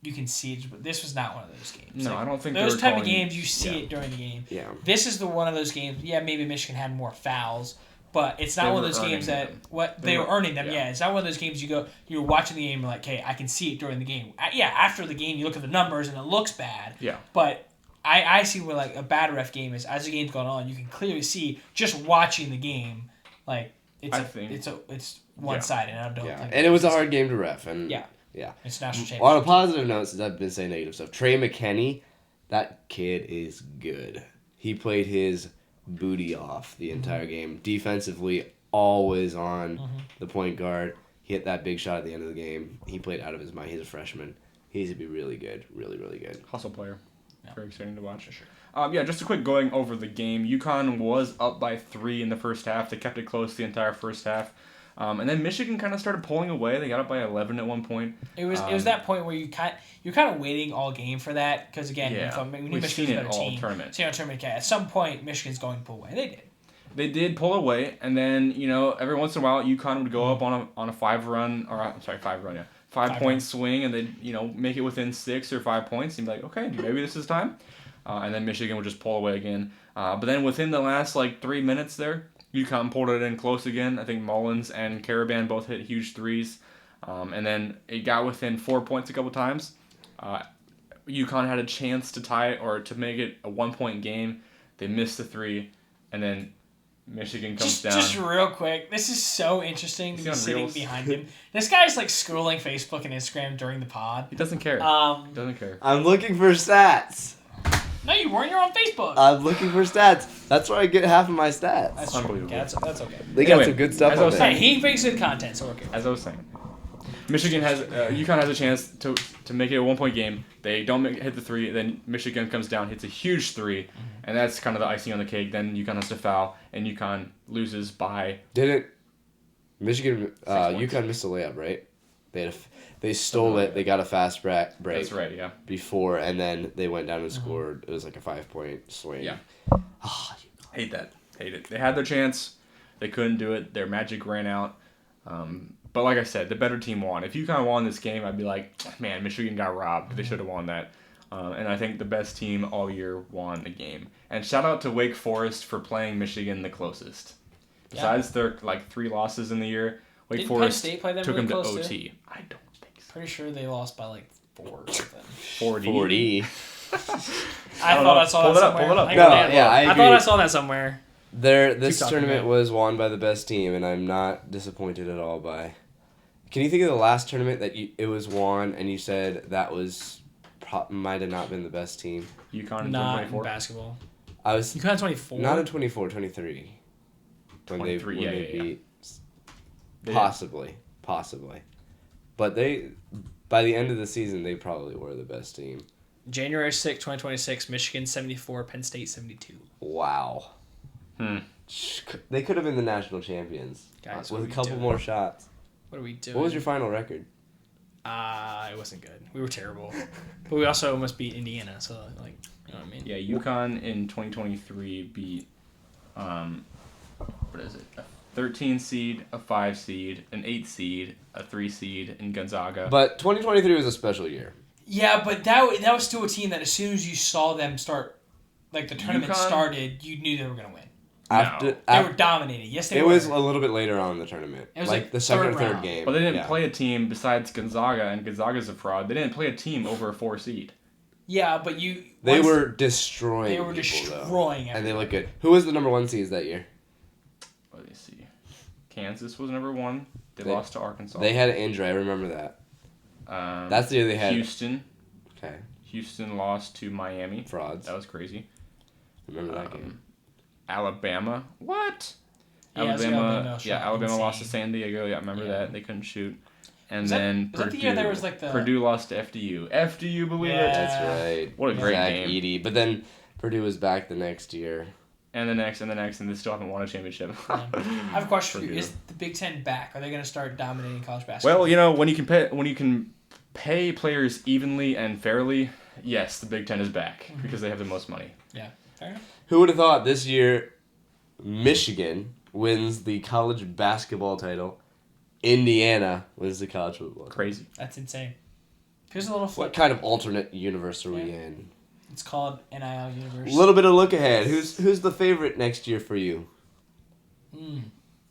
you can see it, but this was not one of those games. No, I don't think those type of games, you see it during the game. Yeah. This is one of those games, maybe Michigan had more fouls, but it's not one of those games that... They were earning them, It's not one of those games you're watching the game and like, hey, I can see it during the game. After the game, you look at the numbers and it looks bad. Yeah. But... I see where like a bad ref game is, as the game's going on, you can clearly see, just watching the game, like... It's one-sided. I don't think. And it was a hard game to ref. And yeah. It's national championship. On a positive note, since I've been saying negative stuff, Trey McKinney, that kid is good. He played his booty off the entire game. Defensively, always on the point guard. He hit that big shot at the end of the game. He played out of his mind. He's a freshman. He's going to be really good. Really, really good. Hustle player. Yeah. Very exciting to watch. For sure. Just a quick going over the game. UConn was up by 3 in the first half. They kept it close the entire first half. And then Michigan kind of started pulling away. They got up by 11 at one point. It was that point where you're kind of waiting all game for that, because again, we knew Michigan's a better team. Tournament. At some point, Michigan's going to pull away. They did. They did pull away, and then every once in a while, UConn would go up on a 5-point swing, and they'd make it within 6 or 5 points, and be like, okay, maybe this is time. And then Michigan would just pull away again. But then within the last 3 minutes there, UConn pulled it in close again. I think Mullins and Caravan both hit huge threes. And then it got within 4 points a couple times. UConn had a chance to tie it or to make it a 1-point game. They missed the 3, and then Michigan comes down. Just real quick, this is so interesting to be sitting behind him. This guy's scrolling Facebook and Instagram during the pod. He doesn't care. I'm looking for stats. No, you weren't. You're on Facebook. I'm looking for stats. That's where I get half of my stats. That's true. Unbelievable. Yeah, that's okay. They got some good stuff as I on was there. Hey, he makes good content, so we're okay. As I was saying, Michigan has UConn has a chance to make it a 1-point game. They don't hit the 3, then Michigan comes down, hits a huge 3, and that's kind of the icing on the cake. Then UConn has to foul, and UConn loses by. Didn't Michigan? UConn missed a layup, right? They stole it. They got a fast break. That's right. Yeah. Before, and then they went down and scored. It was like a 5-point swing. Yeah. Hate that. Hate it. They had their chance. They couldn't do it. Their magic ran out. But like I said, the better team won. If UConn won this game, I'd be like, man, Michigan got robbed. They should have won that. And I think the best team all year won the game. And shout out to Wake Forest for playing Michigan the closest. Besides their 3 losses in the year, Wake Didn't Forest Penn State play them took really them to close, OT. too? I don't think so. Pretty sure they lost by 4 or something. 40. I thought I saw Pull that it up, somewhere. pull it up. I No, got it. yeah, I I agree. thought I saw that somewhere. This Keep talking, tournament man. was won by the best team, and I'm not disappointed at all by. Can you think of the last tournament that it was won, and you said that was might have not been the best team? UConn in Not in 2024. basketball. I was You got 24. not in 24, 23. When 23, they yeah. beat They did. possibly, but by the end of the season they probably were the best team. January 6, 2026, Michigan 74, Penn State 72. Wow. They could have been the national champions Guys, what with are a we couple doing? more shots. What are we doing? What was your final record? It wasn't good. We were terrible. But we also almost beat Indiana, so you know what I mean? Yeah, UConn in 2023 beat, what is it? A 13 seed, a 5 seed, an 8 seed, a 3 seed, and Gonzaga. But 2023 was a special year. Yeah, but that was still a team that as soon as you saw them start, the tournament UConn? started, you knew they were going to win. They were dominating. Yes, they It were. was a little bit later on in the tournament. It was the second or third third round. game. But they didn't Yeah. play a team besides Gonzaga, and Gonzaga's a fraud. They didn't play a team over a 4 seed. Yeah, but They were destroying. They were destroying and they everybody. look good. Who was the number 1 seeds that year? Let me see. Kansas was number 1. They They- lost to Arkansas. They had an injury. I remember that. That's the year they had. Houston. Okay. Houston lost to Miami. Frauds. That was crazy. Remember that game. Alabama. What? Yeah, it was Alabama shot Alabama lost to insane. San Diego. Yeah, I remember Yeah. that. They couldn't shoot. And Was then that Purdue. the year there was, the... Purdue lost to FDU. FDU, believe Yeah. it. That's right. What a great Zach game. Edey. But then Purdue was back the next year. And the next, and the next, and they still haven't won a championship. I have a question for you. Purdue. Is the Big Ten back? Are they going to start dominating college basketball? Well, when you can pay players evenly and fairly, yes, the Big Ten is back because they have the most money. Yeah. Fair enough. Who would have thought this year Michigan wins the college basketball title, Indiana wins the college football title? Crazy. That's insane. Here's a little What flip. kind of alternate universe are we Yeah. in? It's called NIL Universe. A little bit of look ahead. Who's the favorite next year for you?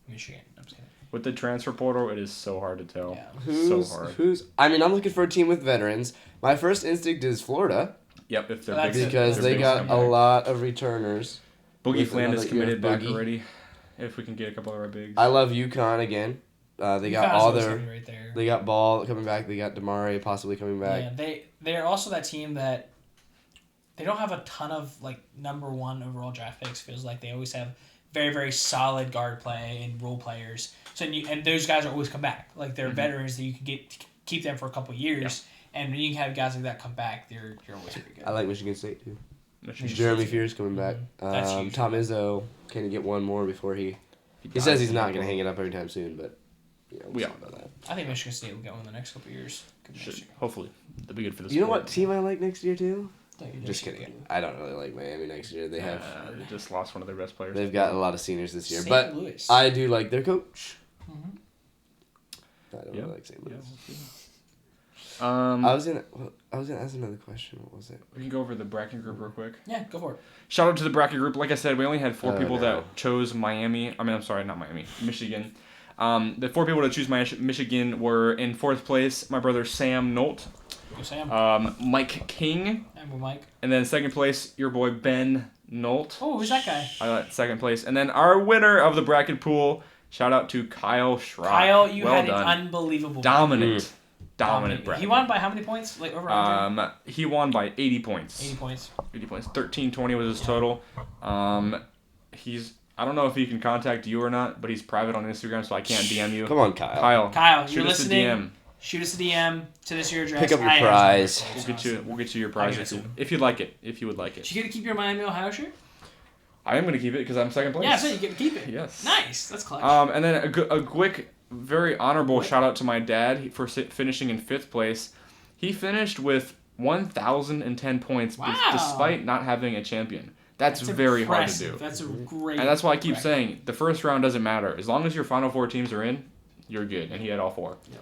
Michigan. I'm just kidding. With the transfer portal, it is so hard to tell. Yeah. So hard. I'm looking for a team with veterans. My first instinct is Florida Yep, if they're That's big, it. because if they they're big got come a back. lot of returners. Boogie with Fland is another year of committed back Boogie. already. If we can get a couple of our bigs. I love UConn again. They got UConn's all always their. gonna be right there. They got Ball coming back. They got Damari possibly coming back. Yeah, they're also that team that they don't have a ton of number 1 overall draft picks. Feels like they always have very, very solid guard play and role players. So and those guys are always come back. They're veterans that you can keep them for a couple years, and when you can have guys like that come back, you're always pretty good. I like Michigan State too. Michigan Jeremy State. Fears coming back. That's huge. Tom Izzo can get one more before he dies says he's in not the going to world. hang it up every time soon, but We all all know that. I think Michigan State will get one in the next couple of years. Good Should, Michigan. hopefully. That'd be good for the You know sport. what team I like next year too? Thank you, Just Michigan. kidding. I don't really like Miami next year. They They just lost one of their best players. they've got a lot of seniors this year, St. but Louis. I do like their coach. Mhm. I don't Yeah. really like St. Louis. Yeah. I was gonna ask another question. What was it? We can go over the bracket group real quick. Yeah, go for it. Shout out to the bracket group. Like I said, we only had 4 Oh, people no. that chose Miami. I'm sorry, not Miami. Michigan. The 4 people that choose Michigan were in 4th place, my brother Sam Nolt, Go Sam. Mike King, And with Mike. and then 2nd place, your boy Ben Nolt. Oh, who's that guy? I got 2nd place. And then our winner of the bracket pool, shout out to Kyle Schrock. Kyle, you well had done. an unbelievable. Dominant. dominant bracket. He won by how many points? Like over 100? He won by 80 points. 80 points. 80 points. 1320 was his total. I don't know if he can contact you or not, but he's private on Instagram, so I can't DM you. Come on, Kyle. Kyle, shoot you're us listening. a DM. Shoot us a DM. Send us your address. Pick up your prize. We'll get you your prize if you'd like it. If you would like it. Did you get to keep your Miami, Ohio shirt? I am going to keep it because I'm second place. Yeah, so you get to keep it. Yes. Nice. That's clutch. And then a quick, very honorable shout out to my dad for finishing in 5th place. He finished with 1,010 points despite not having a champion. That's very impressive. hard to do. That's a great. And that's why I keep saying the first round doesn't matter. As long as your final 4 teams are in, you're good. And he had all 4. Yep.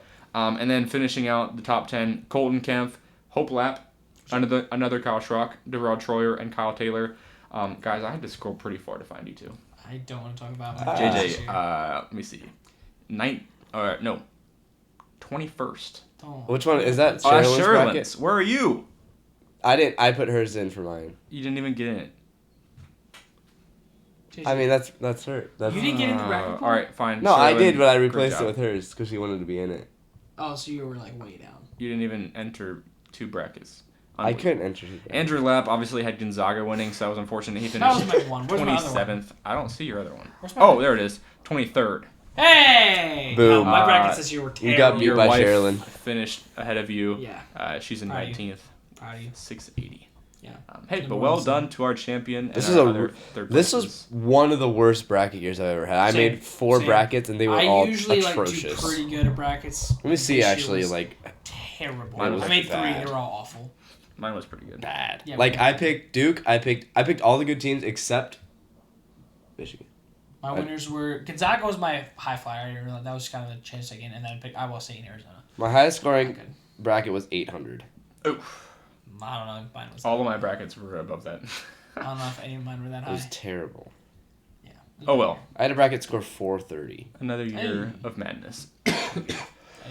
And then finishing out the top 10, Colton Kempf, Hope Lapp, another Kyle Schrock, Deverell Troyer, and Kyle Taylor. Guys, I had to scroll pretty far to find you two. I don't want to talk about JJ, let me see. 21st. Which one is that? Sherilyn's bracket? bracket? Where are you? I put hers in for mine. You didn't even get in it. I mean, that's her. That's, You didn't get in the bracket pool? All right, fine. No, I Sherilyn, did, but I great replaced it job. with hers because she wanted to be in it. Oh, so you were like way down. You didn't even enter 2 brackets. I couldn't enter. Andrew Lapp obviously had Gonzaga winning, so that was unfortunate. He finished That was my one. Where's my other 27th. I don't see your other one. Where's my Oh, there it is. 23rd. Hey! Boom. My brackets this year were terrible. You got beat Your by wife Sherilyn. finished ahead of you. Yeah. She's in Proud of 19th. Proud of you. 680. Yeah. Hey, but well done to our champion. This and is our a other third this places. was one of the worst bracket years I've ever had. I Same. made 4 Same. brackets and they were all I usually atrocious. like do pretty good at brackets. Let me see. This year Actually, was like terrible. Mine was I made 3. bad. They were all awful. Mine was pretty good. bad. Yeah, Like we- I picked Duke. I picked all the good teams except Michigan. My winners were Gonzaga was my high flyer. I didn't realize that was kind of the chance again, and then I picked Iowa State and Arizona. My highest scoring Not good. bracket was 800. Oof. I don't know if mine was. All of my brackets were above that. I don't know if any of mine were that It was high. terrible. Yeah. Oh well. I had a bracket score 430. Another year of madness. Any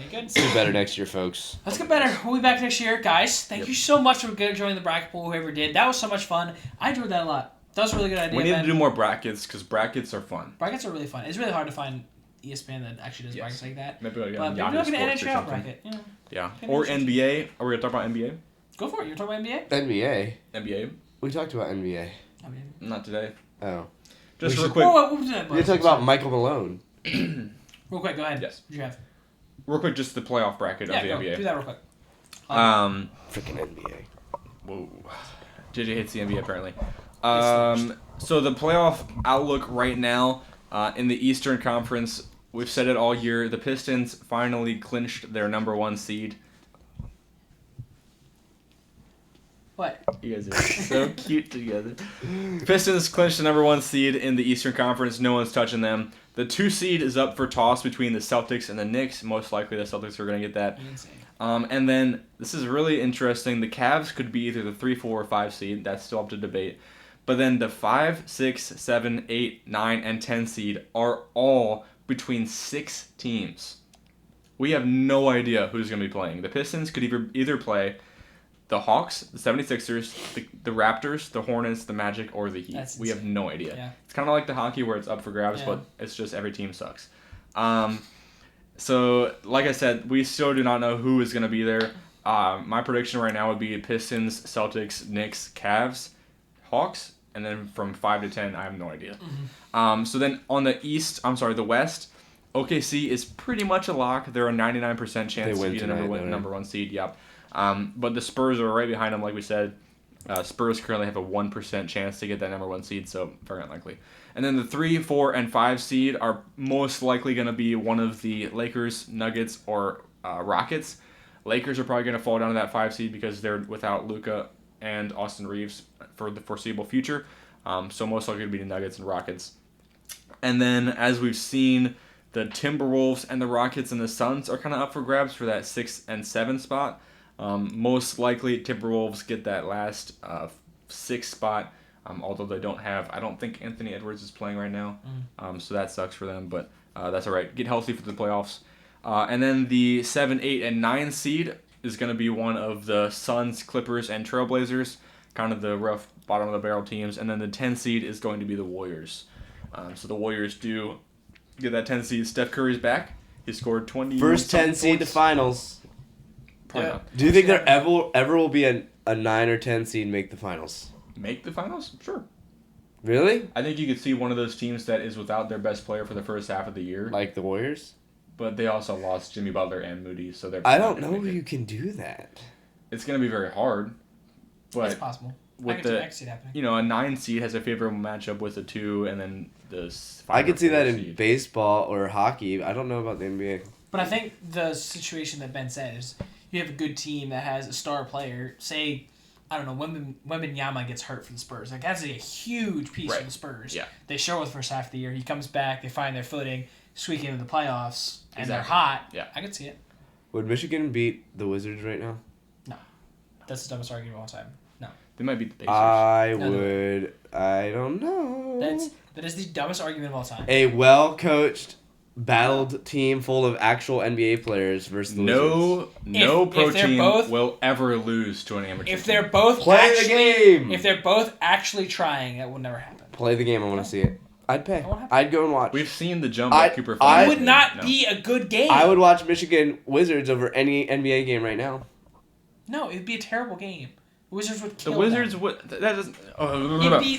good? Do better next year, folks. Let's get better. We'll be back next year, guys. Thank you so much for joining the bracket pool. Whoever did, that was so much fun. I enjoyed that a lot. That was a really good idea. We need man. to do more brackets because brackets are fun. Brackets are really fun. It's really hard to find ESPN that actually does Yes. brackets like that. Maybe we'll get But on maybe Yahoo look at an Sports or NHL something. bracket. Yeah. Yeah. Maybe Or interesting. NBA. Are we gonna talk about NBA? Go for it. You're talking about NBA? NBA. NBA. We talked about NBA. I mean, Not today. Oh. Just We real should- quick. what was that? We talked about Michael Malone. Real quick, go ahead. Yes. What do you have? Real quick, just the playoff bracket Yeah, of the go. NBA. Do that real quick. Freaking NBA. Whoa. JJ hates the NBA apparently. So the playoff outlook right now in the Eastern Conference, we've said it all year. The Pistons finally clinched their number 1 seed. What? You guys are so cute together. Pistons clinched the number 1 seed in the Eastern Conference. No one's touching them. The 2 seed is up for toss between the Celtics and the Knicks. Most likely the Celtics are going to get that. Insane. And then, this is really interesting, the Cavs could be either the 3, 4, or 5 seed. That's still up to debate. But then the 5, 6, 7, 8, 9, and 10 seed are all between 6 teams. We have no idea who's going to be playing. The Pistons could either play the Hawks, the 76ers, the Raptors, the Hornets, the Magic, or the Heat. That's We have insane. no idea. Yeah. It's kind of like the hockey where it's up for grabs, Yeah. but it's just every team sucks. So, like I said, we still do not know who is going to be there. My prediction right now would be Pistons, Celtics, Knicks, Cavs, Hawks, and then from 5 to 10, I have no idea. Mm-hmm. So then on the West, OKC is pretty much a lock. They're a 99% chance to win be the tonight, don't they? number 1 seed. Yep. But the Spurs are right behind them, like we said. Spurs currently have a 1% chance to get that number 1 seed, so very unlikely. And then the 3, 4, and 5 seed are most likely going to be one of the Lakers, Nuggets, or Rockets. Lakers are probably going to fall down to that 5 seed because they're without Luka and Austin Reeves for the foreseeable future. So most likely to be the Nuggets and Rockets. And then, as we've seen, the Timberwolves and the Rockets and the Suns are kind of up for grabs for that 6 and 7 spot. Most likely, Timberwolves get that last 6 spot, although they don't have... I don't think Anthony Edwards is playing right now, so that sucks for them, but that's all right. Get healthy for the playoffs. And then the 7, 8, and 9 seed is going to be one of the Suns, Clippers, and Trailblazers, kind of the rough bottom-of-the-barrel teams. And then the 10 seed is going to be the Warriors. So the Warriors do get that 10 seed. Steph Curry's back. He scored 20. First 10 seed to points. finals. Probably not. Do you think there ever will be a 9 or 10 seed make the finals? Make the finals? Sure. Really? I think you could see one of those teams that is without their best player for the first half of the year. Like the Warriors? But they also lost Jimmy Butler and Moody, so they're. I don't know if you can do that. It's going to be very hard. But It's possible. with I could see it happening. a 9 seed has a favorable matchup with a 2, and then the 5 I could see that in seed. baseball or hockey. I don't know about the NBA. But I think the situation that Ben said is you have a good team that has a star player. Say, I don't know, Wembanyama gets hurt for the Spurs. Like, that's a huge piece for the Spurs. Yeah. They struggle the first half of the year. He comes back. They find their footing, squeak into the playoffs, and they're hot. Yeah. I could see it. Would Michigan beat the Wizards right now? No. That's the dumbest argument of all time. No. They might beat the Pacers. I don't know. That is the dumbest argument of all time. A well-coached, battled team full of actual NBA players versus the Wizards. No pro if they're team both- will ever lose to an amateur If team. they're both Play the game! If they're both actually trying, that will never happen. Play the game. I want to see it. I'd pay. won't happen. I'd go and watch. We've seen the jump I- that Cooper I- Flag It would made. not No. be a good game. I would watch Michigan Wizards over any NBA game right now. No, it'd be a terrible game. The Wizards would The kill Wizards them. would. That doesn't.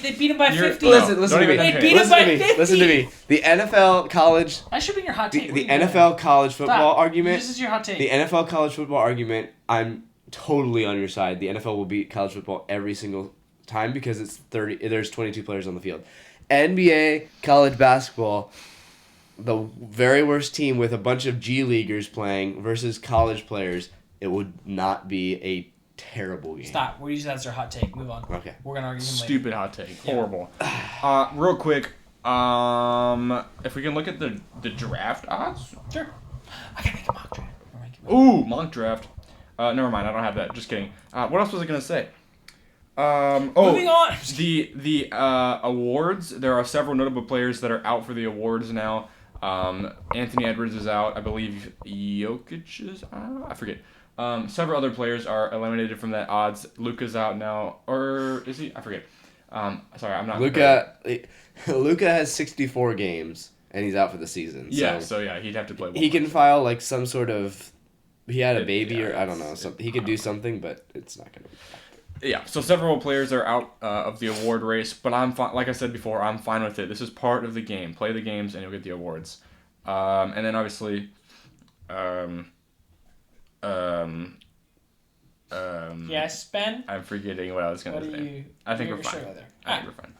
They beat them by You're- 50. Listen, Listen don't to me. even They beat Listen us to by me. 50. Listen to me. The NFL college. I should be your hot take. The What are you doing? NFL college football Stop. argument. This is your hot take. The NFL college football argument. I'm totally on your side. The NFL will beat college football every single time because it's 30. There's 22 players on the field. NBA college basketball. The very worst team with a bunch of G Leaguers playing versus college players. It would not be a terrible game. Stop. We'll use that as our hot take. Move on. Okay. We're gonna argue him later. Stupid hot take. Yeah. Horrible. Real quick. If we can look at the draft odds. Sure. I can make a mock draft. Ooh, mock draft. Never mind. I don't have that. Just kidding. What else was I gonna say? Moving on. The awards. There are several notable players that are out for the awards now. Anthony Edwards is out. I believe Jokic is out. I forget. Several other players are eliminated from that odds. Luka's out now, or is he? I forget. Sorry, I'm not. Luka has 64 games and he's out for the season. Yeah, so so yeah, he'd have to play. he can file like some sort of. He had a It- baby, yeah, or I don't know. it's- Something he could do something, but it's not gonna. Yeah, so several players are out of the award race, but I'm fine. Like I said before, I'm fine with it. This is part of the game. Play the games, and you'll get the awards. And then obviously, Yes, Ben. I'm forgetting what I was What gonna do say. you? I think you're we're sure fine. about there. I think we're fine.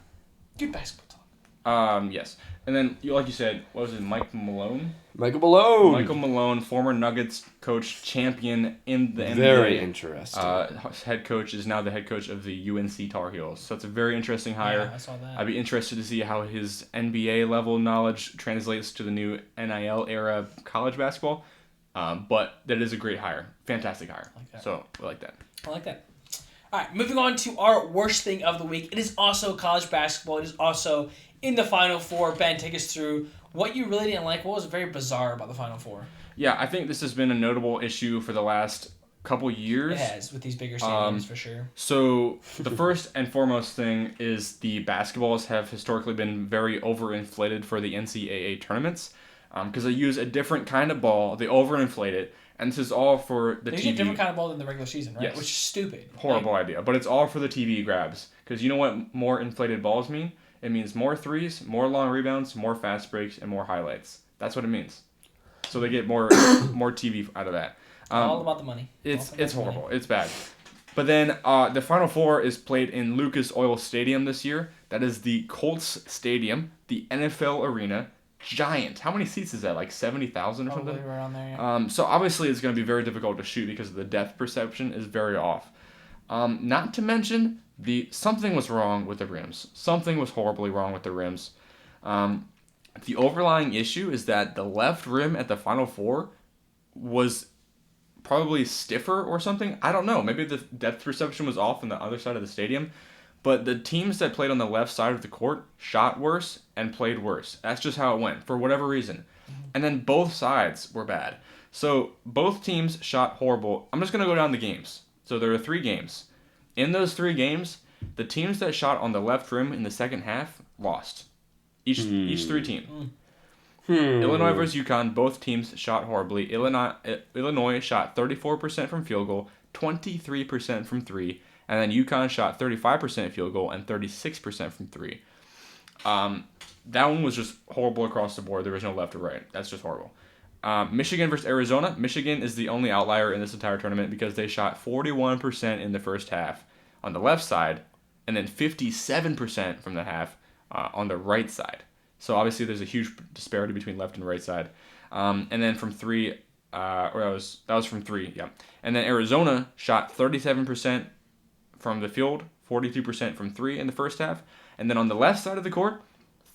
Good basketball talk. Yes, and then like you said, what was it? Mike Malone. Michael Malone. Michael Malone, former Nuggets coach, champion in the NBA. Very interesting. Head coach is now the head coach of the UNC Tar Heels. So it's a very interesting hire. Yeah, I saw that. I'd be interested to see how his NBA level knowledge translates to the new NIL era of college basketball. But that is a great hire. Fantastic hire. Like that. So I like that. I like that. All right, moving on to our worst thing of the week. It is also college basketball. It is also in the Final Four. Ben, take us through what you really didn't like. What was very bizarre about the Final Four? Yeah, I think this has been a notable issue for the last couple years. It has, with these bigger stadiums, for sure. So the first and foremost thing is the basketballs have historically been very overinflated for the NCAA tournaments because they use a different kind of ball. They overinflate it, and this is all for the They TV. use a different kind of ball than the regular season, right? Yes. Which is stupid. Horrible idea, but it's all for the TV grabs. Because you know what more inflated balls mean? It means more threes, more long rebounds, more fast breaks, and more highlights. That's what it means. So they get more TV out of that. All about the money. It's horrible. It's bad. But then the Final Four is played in Lucas Oil Stadium this year. That is the Colts Stadium, the NFL arena. Giant. How many seats is that? Like 70,000 or Probably something? around there, yeah. So obviously it's going to be very difficult to shoot because the depth perception is very off. Not to mention something was wrong with the rims. Something was horribly wrong with the rims. The overlying issue is that the left rim at the Final Four was probably stiffer or something. I don't know. Maybe the depth perception was off on the other side of the stadium. But the teams that played on the left side of the court shot worse and played worse. That's just how it went, for whatever reason. And then both sides were bad. So both teams shot horrible. I'm just going to go down the games. So there are 3 games. In those 3 games, the teams that shot on the left rim in the second half lost. Each 3 team. Illinois versus UConn, both teams shot horribly. Illinois shot 34% from field goal, 23% from three, and then UConn shot 35% field goal and 36% from three. That one was just horrible across the board. There was no left or right. That's just horrible. Michigan versus Arizona. Michigan is the only outlier in this entire tournament because they shot 41% in the first half on the left side, and then 57% from the half on the right side. So obviously there's a huge disparity between left and right side. And then from three, that was from three, yeah. And then Arizona shot 37% from the field, 42% from three in the first half. And then on the left side of the court,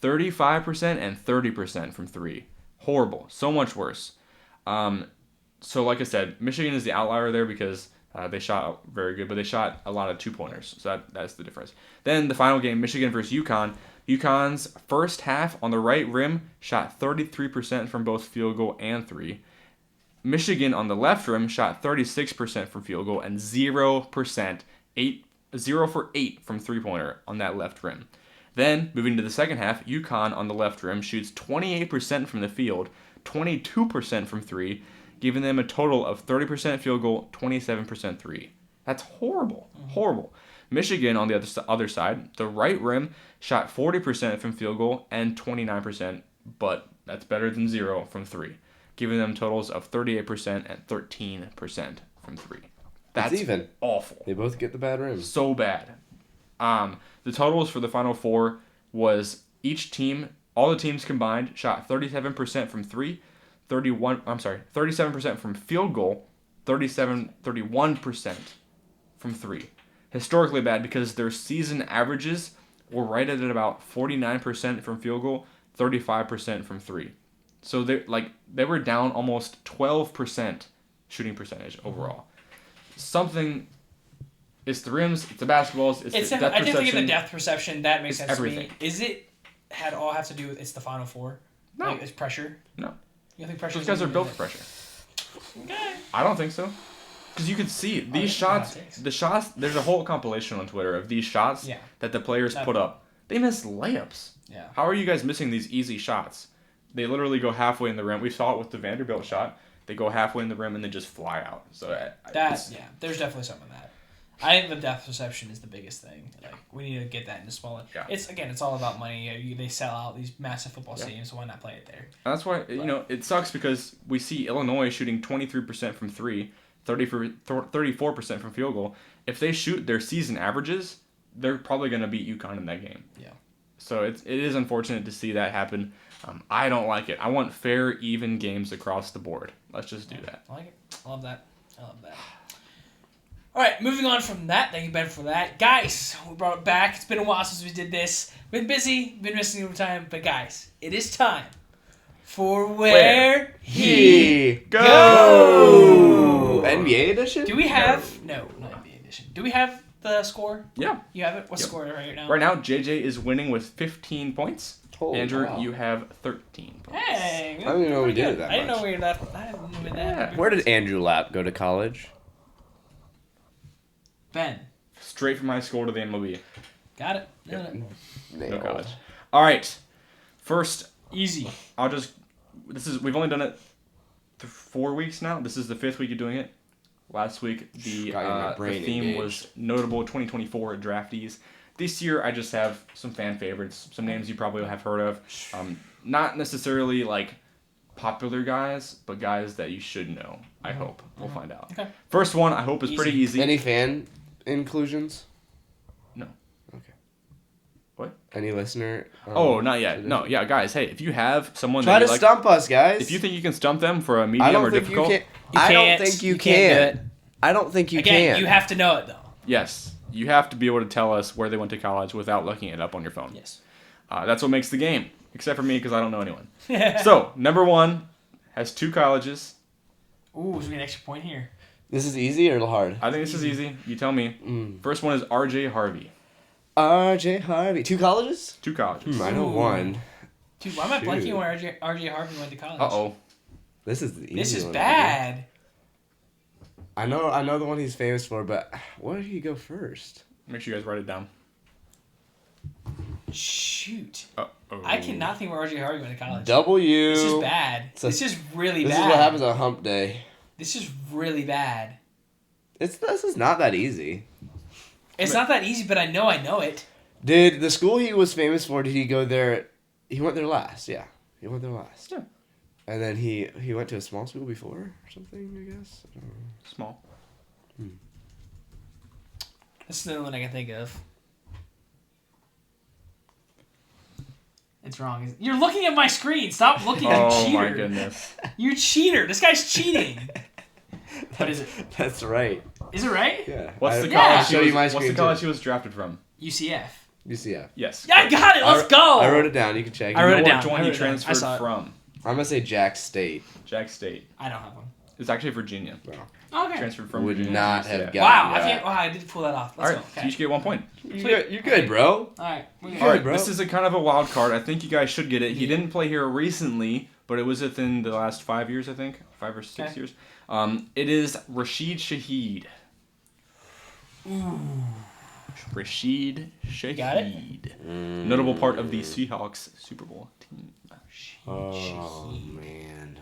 35% and 30% from three. Horrible. So much worse. So like I said, Michigan is the outlier there because they shot very good, but they shot a lot of two-pointers. So that's the difference. Then the final game, Michigan versus UConn. UConn's first half on the right rim shot 33% from both field goal and three. Michigan on the left rim shot 36% from field goal and 0%, 0 for 8 from three-pointer on that left rim. Then, moving to the second half, UConn on the left rim shoots 28% from the field, 22% from three, giving them a total of 30% field goal, 27% three. That's horrible. Horrible. Michigan on the other side, the right rim shot 40% from field goal and 29%, but that's better than 0 from three, giving them totals of 38% and 13% from three. That's even. Awful. They both get the bad rims. So bad. The totals for the Final Four was each team, all the teams combined, shot 37% from three, 37% from field goal, 31% from three. Historically bad because their season averages were right at about 49% from field goal, 35% from three. So they were down almost 12% shooting percentage overall. Something. It's the rims, it's the basketballs, it's the depth I perception. think the depth perception, that makes sense everything. to me. Is it had all have to do with it's the Final Four? No. Like, it's pressure? No. You don't think pressure? Those guys are built for pressure. Okay. I don't think so. Because you can see these shots, there's a whole compilation on Twitter of these shots that the players put up. They miss layups. Yeah. How are you guys missing these easy shots? They literally go halfway in the rim. We saw it with the Vanderbilt shot. They go halfway in the rim and they just fly out. So there's definitely some of that. I think the depth perception is the biggest thing. Like, we need to get that into smaller. Yeah. It's all about money. They sell out these massive football stadiums, so why not play it there? That's why it sucks because we see Illinois shooting 23% from three, 34% from field goal. If they shoot their season averages, they're probably going to beat UConn in that game. Yeah. So it is unfortunate to see that happen. I don't like it. I want fair, even games across the board. Let's just do that. I like it. I love that. All right, moving on from that. Thank you, Ben, for that. Guys, we brought it back. It's been a while since we did this. We've been busy, been missing over time. But, guys, it is time for Where He Go. NBA edition? Do we have... No, not NBA edition. Do we have the score? Yeah. You have it? What's the score right now? Right now, JJ is winning with 15 points. Oh, Andrew, wow. you have 13 points. Hey. I didn't even know we did it that I didn't much. know we were that... I didn't know we were that. Where did Andrew Lapp go to college? Ben. Straight from high school to the MLB. Got it. No college. All right. First, Easy. we've only done it 4 weeks now. This is the 5th week of doing it. Last week, the theme was notable 2024 draftees. This year, I just have some fan favorites, some names you probably have heard of. Not necessarily like popular guys, but guys that you should know. I hope. We'll find out. Okay. First one, I hope, is pretty easy. Any fan inclusions? No. Okay. What? Any listener? Not yet. No, yeah, guys. Hey, if you have someone Try that to you like, stump us, guys. if you think you can stump them for a medium or difficult, I don't think you can. I don't think you Again, can. you have to know it, though. yes, you have to be able to tell us where they went to college without looking it up on your phone. Yes. That's what makes the game, except for me because I don't know anyone. So, number one has 2 colleges. Ooh, so we get an extra point here. This is easy or hard? I think this is easy. You tell me. First one is R.J. Harvey. R.J. Harvey. 2 colleges? 2 colleges. I know one. Dude, why am I blanking on where R.J. Harvey went to college? Uh-oh. This is the easy one. This is bad. I know the one he's famous for, but where did he go first? Make sure you guys write it down. Shoot. Uh-oh. I cannot think where RJ Harvey went to college. W. This is bad. This is really bad. This is what happens on hump day. This is really bad. This is not that easy. It's not that easy, but I know it. Did the school he was famous for, did he go there? He went there last, yeah. He went there last. Yeah. And then he went to a small school before or something, I guess. I don't know. Small. That's the only one I can think of. It's wrong. You're looking at my screen. Stop looking, you cheater. Oh my goodness. You cheater. This guy's cheating. What is it? That's right. Is it right? Yeah. What's the college he was drafted from? UCF. UCF. Yes. Yeah, I got it. Let's go. I wrote it down. You can check. I wrote it down. What one he transferred from? I'm going to say Jack State. Jack State. I don't have one. It's actually Virginia. No. Okay. Transferred from Would Virginia. not have gotten Wow, that. I did pull that off. Let's All right, go. so Okay. you should get 1 point. You're good, bro. All right. All right, bro. this is a kind of a wild card. I think you guys should get it. He didn't play here recently, but it was within the last 5 years, I think. 5 or 6 years. It is Rashid Shaheed. Ooh. Rashid Shaheed. Got it? Notable part of the Seahawks Super Bowl team. Oh, man.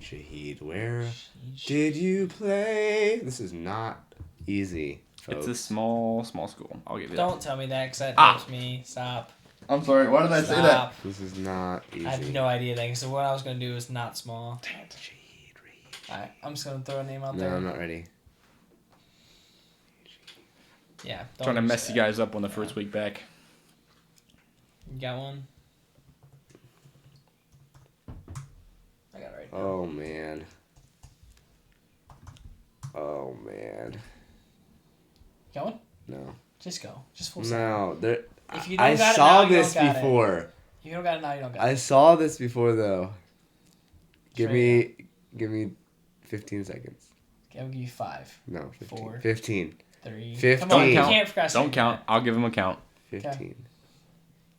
Shaheed. Where did you play? This is not easy, folks. It's a small school. I'll give you that. Don't tell me that because that helps me. Stop. I'm sorry. Why did I say that? This is not easy. I have no idea then. So what I was going to do is not small. Dang it. Shaheed. All right. I'm just going to throw a name out No, there. I'm not ready. Yeah. Trying to use mess that. you guys up on the first week back. You got one? I got it right now. Oh, man. Oh, man. Got one? No. Just go. Just full second. No. There. If you don't I got it saw now, you this don't got it. before. If you don't got it now, you don't got it. I saw this before, though. Give Straight me 15 seconds. Okay, I'll give you 5, No, 15. 4. 15. 3. 15. Come on, you Don't can't procrastinate. Don't count. I'll give him a count. 15.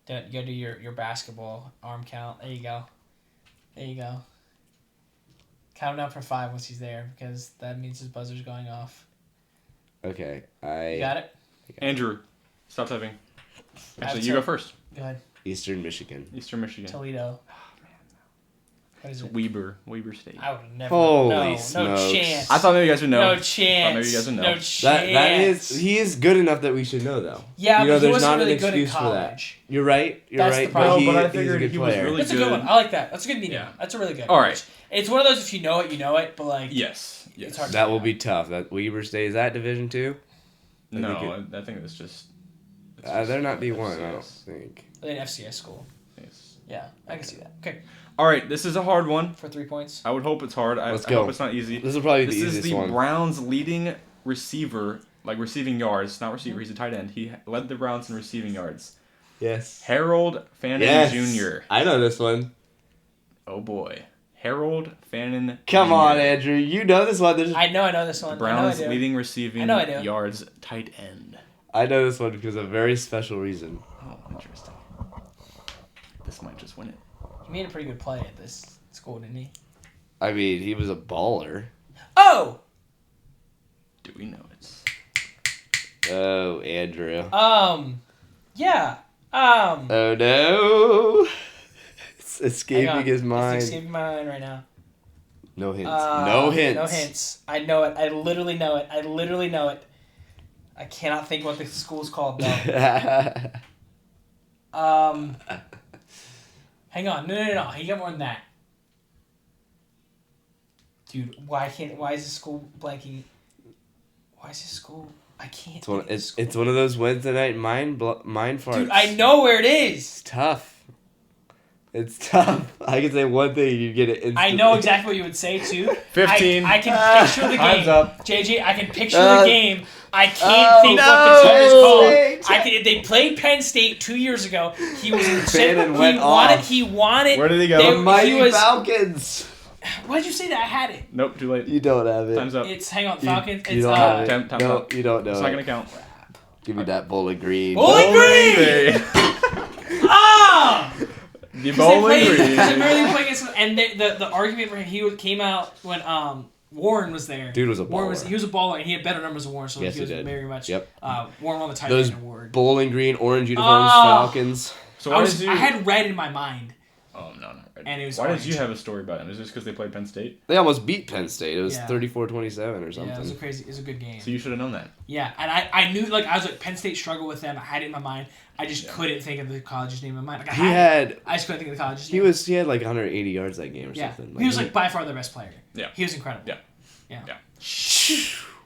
You gotta do your basketball arm count. There you go. There you go. Count him down for 5 once he's there because that means his buzzer's going off. Okay, You got it? Andrew, stop typing. Actually, have you to- go first. Go ahead. Eastern Michigan. Eastern Michigan. Toledo. What is it? Weber State. I would never. Holy no smokes. chance. I thought maybe you guys would know. No chance. maybe you guys would know. No chance. He is good enough that we should know, though. Yeah, you know, but he there's wasn't not really an good in excuse for that. college. You're right. That's the right. problem. But I he's figured a good he was player. really That's a good one. I like that. That's a good medium. Yeah. That's a really good. All right. It's one of those if you know it, but like Yes. It's hard. That will be tough. That Weber State, is that Division 2? No, I think it's just. They're not D1, I don't FCS. think. an FCS school. Yes. Yeah, I can see that. Okay, All right, this is a hard one. for 3 points. I would hope it's hard. I Let's go. hope it's not easy. This will probably be This the is easiest the one. Browns' leading receiver, like receiving yards, not receiver. He's a tight end. He led the Browns in receiving yards. Yes. Harold Fannin Yes. Jr. I know this one. Oh boy, Harold Fannin. Come Jr. on, Andrew. You know this one. I know this one. The Browns' I know I do. leading receiving I know I do. yards tight end. I know this one because of a very special reason. Oh, interesting. This might just win it. He made a pretty good play at this school, didn't he? I mean, he was a baller. Oh! Do we know it's? Oh, Andrew. Yeah. Oh, no. It's Hang escaping on. his mind. It's escaping my mind right now. No hints. No hints. No hints. I know it. I literally know it. I cannot think what the school's called though. Hang on. No. He got more than that. Dude, why is this school blanking? Why is this school? I can't. It's one of those Wednesday night mind farts. Dude, I know where it is. It's tough. It's tough. I can say one thing, you get it instantly. I know exactly what you would say too. 15. I can picture the game. Time's up. JJ, I can picture the game. I can't think no, what the team is called. State. They played Penn State 2 years ago. He was in Fannin went off. He wanted. Where did he go? The Mighty he was- Falcons. Why did you say that? I had it. Nope, too late. You don't have it. Time's up. It's hang on, Falcons. You It's don't have it. Time's No, up. you don't know It's it. not gonna count. Give me that Bowling Green. Bowling Green! Ah! The Bowling Green. They barely played against him, and the argument for him came out when Warren was there. Dude was a He was a baller, and he had better numbers than Warren, so Yes, he was he did. very much. Yep. Warren won the tight Those end award. Bowling Green, orange uniforms, Oh! Falcons. So I had red in my mind. Oh, no, not red. And it was why orange. did you have a story about him? Is this because they played Penn State? They almost beat Penn State. It was Yeah. 34-27 or something. Yeah, it was a good game. So you should have known that. Yeah, and I knew, like, I was like, Penn State struggled with them. I had it in my mind. I just couldn't think of the college's name in my mind. Like, I just couldn't think of the college's name. He had like 180 yards that game or something. He was like by far their best player. Yeah. He was incredible. Yeah. Yeah.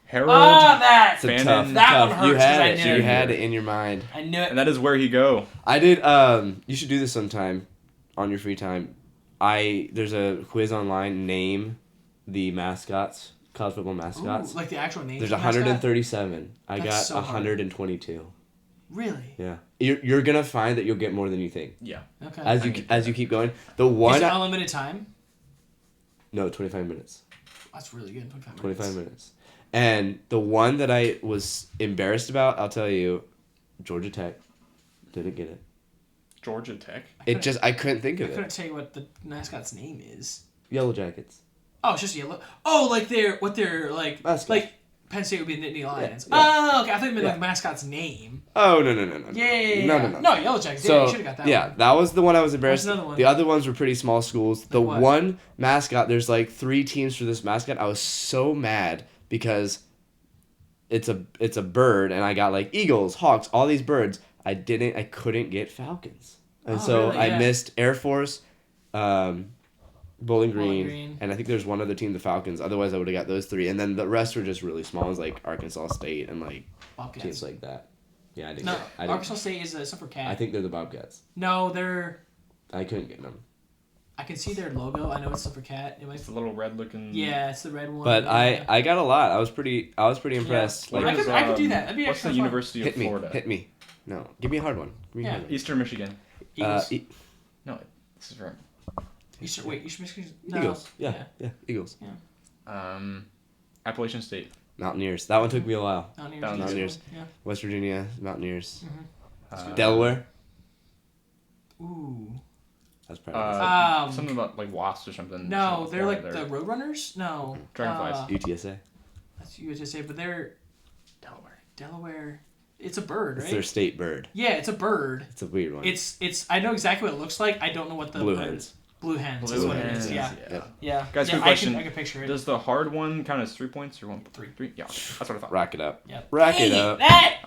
Harold. That It's a Fannin. tough. That one hurts You 'cause had I it. knew You it. had it in your mind. I knew it. And that is where he go. I did. You should do this sometime, on your free time. There's a quiz online. Name the mascots, college football mascots. Ooh, like the actual name. There's of the mascot? 137. I That's got so hard. 122. Really? Yeah, you're gonna find that you'll get more than you think Yeah. Okay. as you keep going. The Is one. it unlimited time? No, 25 minutes. That's really good. 25 minutes. 25 minutes. And the one that I was embarrassed about, I'll tell you, Georgia Tech didn't get it. Georgia Tech. I couldn't think I of couldn't it. tell you what the mascot's name is. Yellow Jackets. Oh, it's just yellow. Oh, like they're like Mascot. like Penn State would be the Nittany Lions. Yeah. Oh, okay. I thought you meant Yeah. like mascot's name. Oh, no. Yeah. No. No, Yellow Jackets. Yeah, So, you should have got that yeah, one. that was the one I was embarrassed. There's another one. The other ones were pretty small schools. The Like what? one mascot, there's like 3 teams for this mascot. I was so mad because it's a bird, and I got like Eagles, Hawks, all these birds. I couldn't get Falcons. And Oh, so really? I Yeah. missed Air Force, Bowling Green, Green. and I think there's one other team, the Falcons. Otherwise, I would have got those 3. And then the rest were just really small ones, like Arkansas State and like Bobcats. teams like that. Yeah, I didn't. No, I didn't- Arkansas State is a Super Cat. I think they're the Bobcats. No, they're. I couldn't get them. I can see their logo. I know it's Super Cat. It might. It's the little red looking. Yeah, it's the red one. But yeah. I got a lot. I was pretty impressed. Yeah. Like, I could do that. That'd be What's extra the fun. University of Florida? Hit me. No, give me a hard one. Give me a Yeah. hard one. Eastern Michigan. Eagles. No, this is for Eastern Michigan. No. Eagles. Yeah, Eagles. Appalachian State. Mountaineers. That one took me a while. Mountaineers. Yeah. West Virginia, Mountaineers. Mm-hmm. Delaware. Ooh. That's probably Something about like wasps or something. No, Something they're like Florida, the Roadrunners. No. Dragonflies. UTSA. That's UTSA, but they're Delaware. It's a bird, right? It's their state bird. Yeah, it's a bird. It's a weird one. It's. I know exactly what it looks like. I don't know what the Blue bird hens. is. Blue hens. is Blue what it hens. is. Yeah. Yeah. Guys, yeah, quick question. I can picture it. Does the hard one count as 3 points or 1? Three. 3? Yeah, that's what I thought. Rack it up. Yep. Rack it Dang up. That.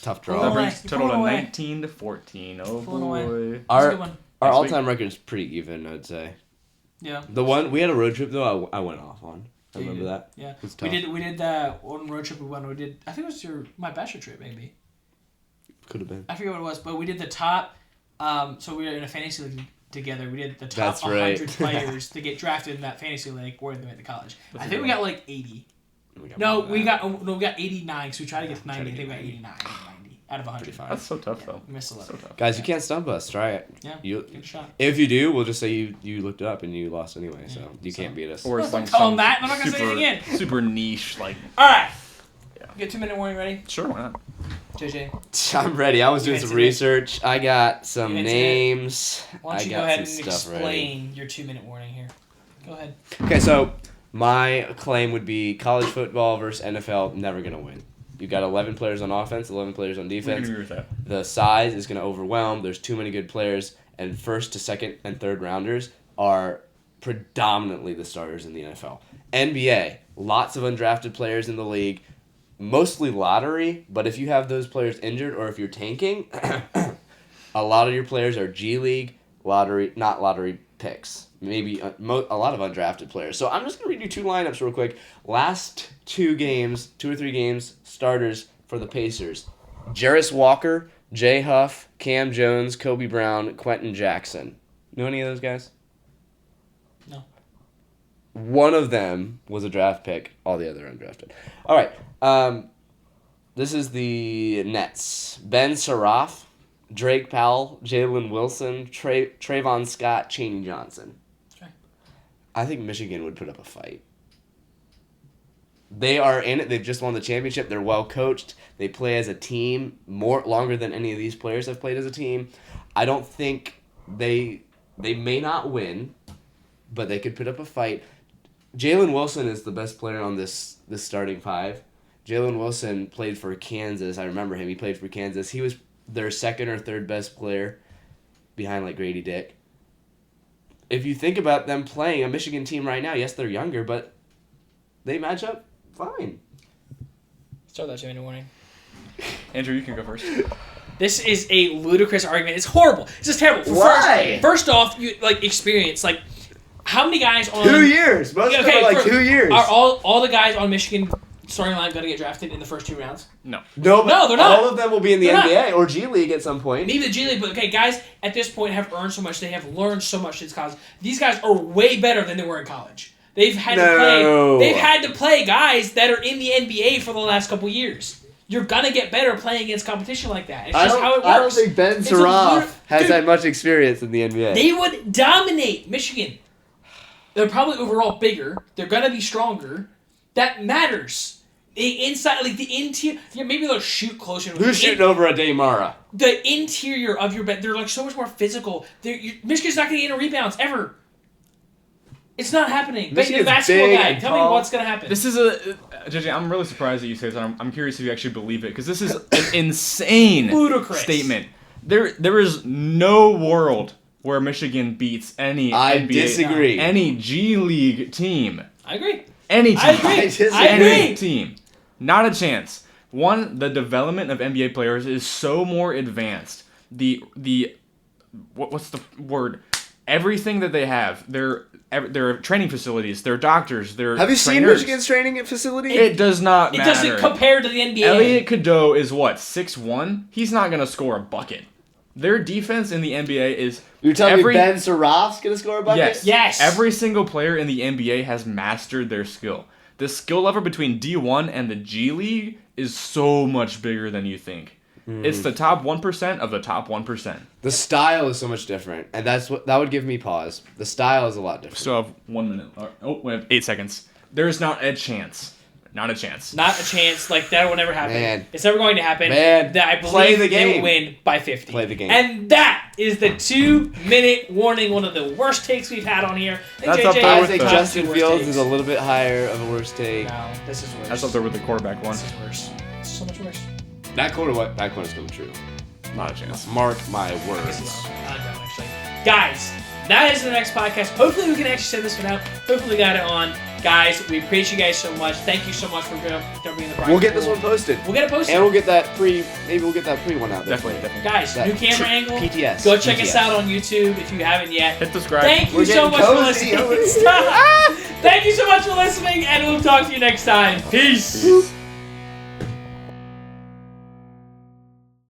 Tough That draw. brings You're total to pulling away. 19 to 14. Oh Pulling away. boy. That's a good one. Our Next all-time record's pretty even, I'd say. Yeah. The one we had a road trip though, I went off on. I Yeah, you remember did. that. Yeah. It was tough. We did that one road trip we went. We did. I think it was my bachelor trip maybe. Could have been. I forget what it was, but we did the top. So we were in a fantasy league together. We did the top That's right. 100 players to get drafted in that fantasy league where they went to college. That's I a think good we one. got like 80. We got No, more than we that. got 89. So we tried to get to 90. I Tried to think we get got 89, 90 out of 100. 35. That's so tough though. We missed a lot. So tough. Guys, you can't stump us. Try it. Yeah. You, Good shot. if you do, we'll just say you looked it up and you lost anyway. So you So- can't beat us. Or Don't it's like call 'em some that. I'm not gonna say it again. Super niche, like. All right. Yeah. You get 2-minute warning ready, Sure, why not? JJ. I'm ready. I was You doing some answered it. research. I got some You answered it. names. Why don't I you got go ahead some and stuff ready. explain your 2-minute warning here? Go ahead. Okay, so my claim would be college football versus NFL never gonna win. You got 11 players on offense, 11 players on We can defense. agree with that. The size is gonna overwhelm. There's too many good players, and first to second and third rounders are predominantly the starters in the NFL. NBA, lots of undrafted players in the league, mostly lottery. But if you have those players injured or if you're tanking, a lot of your players are G League lottery, not lottery picks. Maybe a lot of undrafted players. So I'm just going to read you 2 lineups real quick. Last 2 or 3 games, starters for the Pacers. Jarris Walker, Jay Huff, Cam Jones, Kobe Brown, Quentin Jackson. Know any of those guys? No. One of them was a draft pick. All the other undrafted. All right. This is the Nets. Ben Saraf, Drake Powell, Jalen Wilson, Trayvon Scott, Chaney Johnson. Okay. I think Michigan would put up a fight. They are in it. They've just won the championship. They're well coached. They play as a team longer than any of these players have played as a team. I don't think they may not win, but they could put up a fight. Jalen Wilson is the best player on this starting five. Jalen Wilson played for Kansas. I remember him. He played for Kansas. He was their second or third best player behind like Grady Dick. If you think about them playing a Michigan team right now, yes, they're younger, but they match up fine. Start that 2-minute warning. Andrew, you can go first. This is a ludicrous argument. It's horrible. This is terrible. Why? First off, you experience how many guys on 2 years. Most of them are 2 years. Are all the guys on Michigan starting line going to get drafted in the first 2 rounds? No. No, they're not. All of them will be in the NBA or G League at some point. Maybe the G League, but guys at this point have earned so much. They have learned so much since college. These guys are way better than they were in college. They've had to play guys that are in the NBA for the last couple years. You're gonna get better playing against competition like that. It's just how it works. I don't think Ben Saraf has that much experience in the NBA. They would dominate Michigan. They're probably overall bigger. They're gonna be stronger. That matters. The inside, the interior. Yeah, maybe they'll shoot closer. Who's shooting over a Daymara? The interior of your bed. They're so much more physical. Michigan's not gonna get any rebounds ever. It's not happening. But the basketball guy, tell me what's going to happen. This is JJ, I'm really surprised that you say that. I'm curious if you actually believe it, because this is an insane ludicrous statement. There is no world where Michigan beats any NBA, disagree. Any G League team. I agree. Any team. I agree. Any team. Not a chance. One, the development of NBA players is so more advanced. What's the word? Everything that they have, their training facilities, their doctors, their Have you trainers. seen Michigan's training facility? It does not matter. It doesn't compare to the NBA. Elliot Cadeau is what, 6'1"? He's not going to score a bucket. Their defense in the NBA is... You're telling me Ben Saraf's going to score a bucket? Yes. Every single player in the NBA has mastered their skill. The skill level between D1 and the G League is so much bigger than you think. It's the top 1% of the top 1%. The style is so much different, and that would give me pause. The style is a lot different. So I have 1 minute. We have 8 seconds. There is not a chance. Not a chance. Not a chance. That will never happen. Man. It's never going to happen. Man. That I believe Play the game. they will win by 50. Play the game. And that is the 2-minute warning. One of the worst takes we've had on here. That's JJ up there I with think the- Justin worst Fields takes. is a little bit higher of a worst take. No, this is worse. That's up there with the quarterback one. This is worse. This is so much worse. That corner's coming true. Not a chance. Mark my I guess words. it's not done, actually. Guys, that is the next podcast. Hopefully we can actually send this one out. Hopefully we got it on. Guys, we appreciate you guys so much. Thank you so much for jumping in the project. We'll get this one posted. We'll get it posted. And we'll get that pre one out there. Definitely. Guys, That new camera angle. PTS. Go check us PTS. out on YouTube if you haven't yet. Hit subscribe. Thank you We're so getting much for cozy. listening. Thank you so much for listening, and we'll talk to you next time. Peace.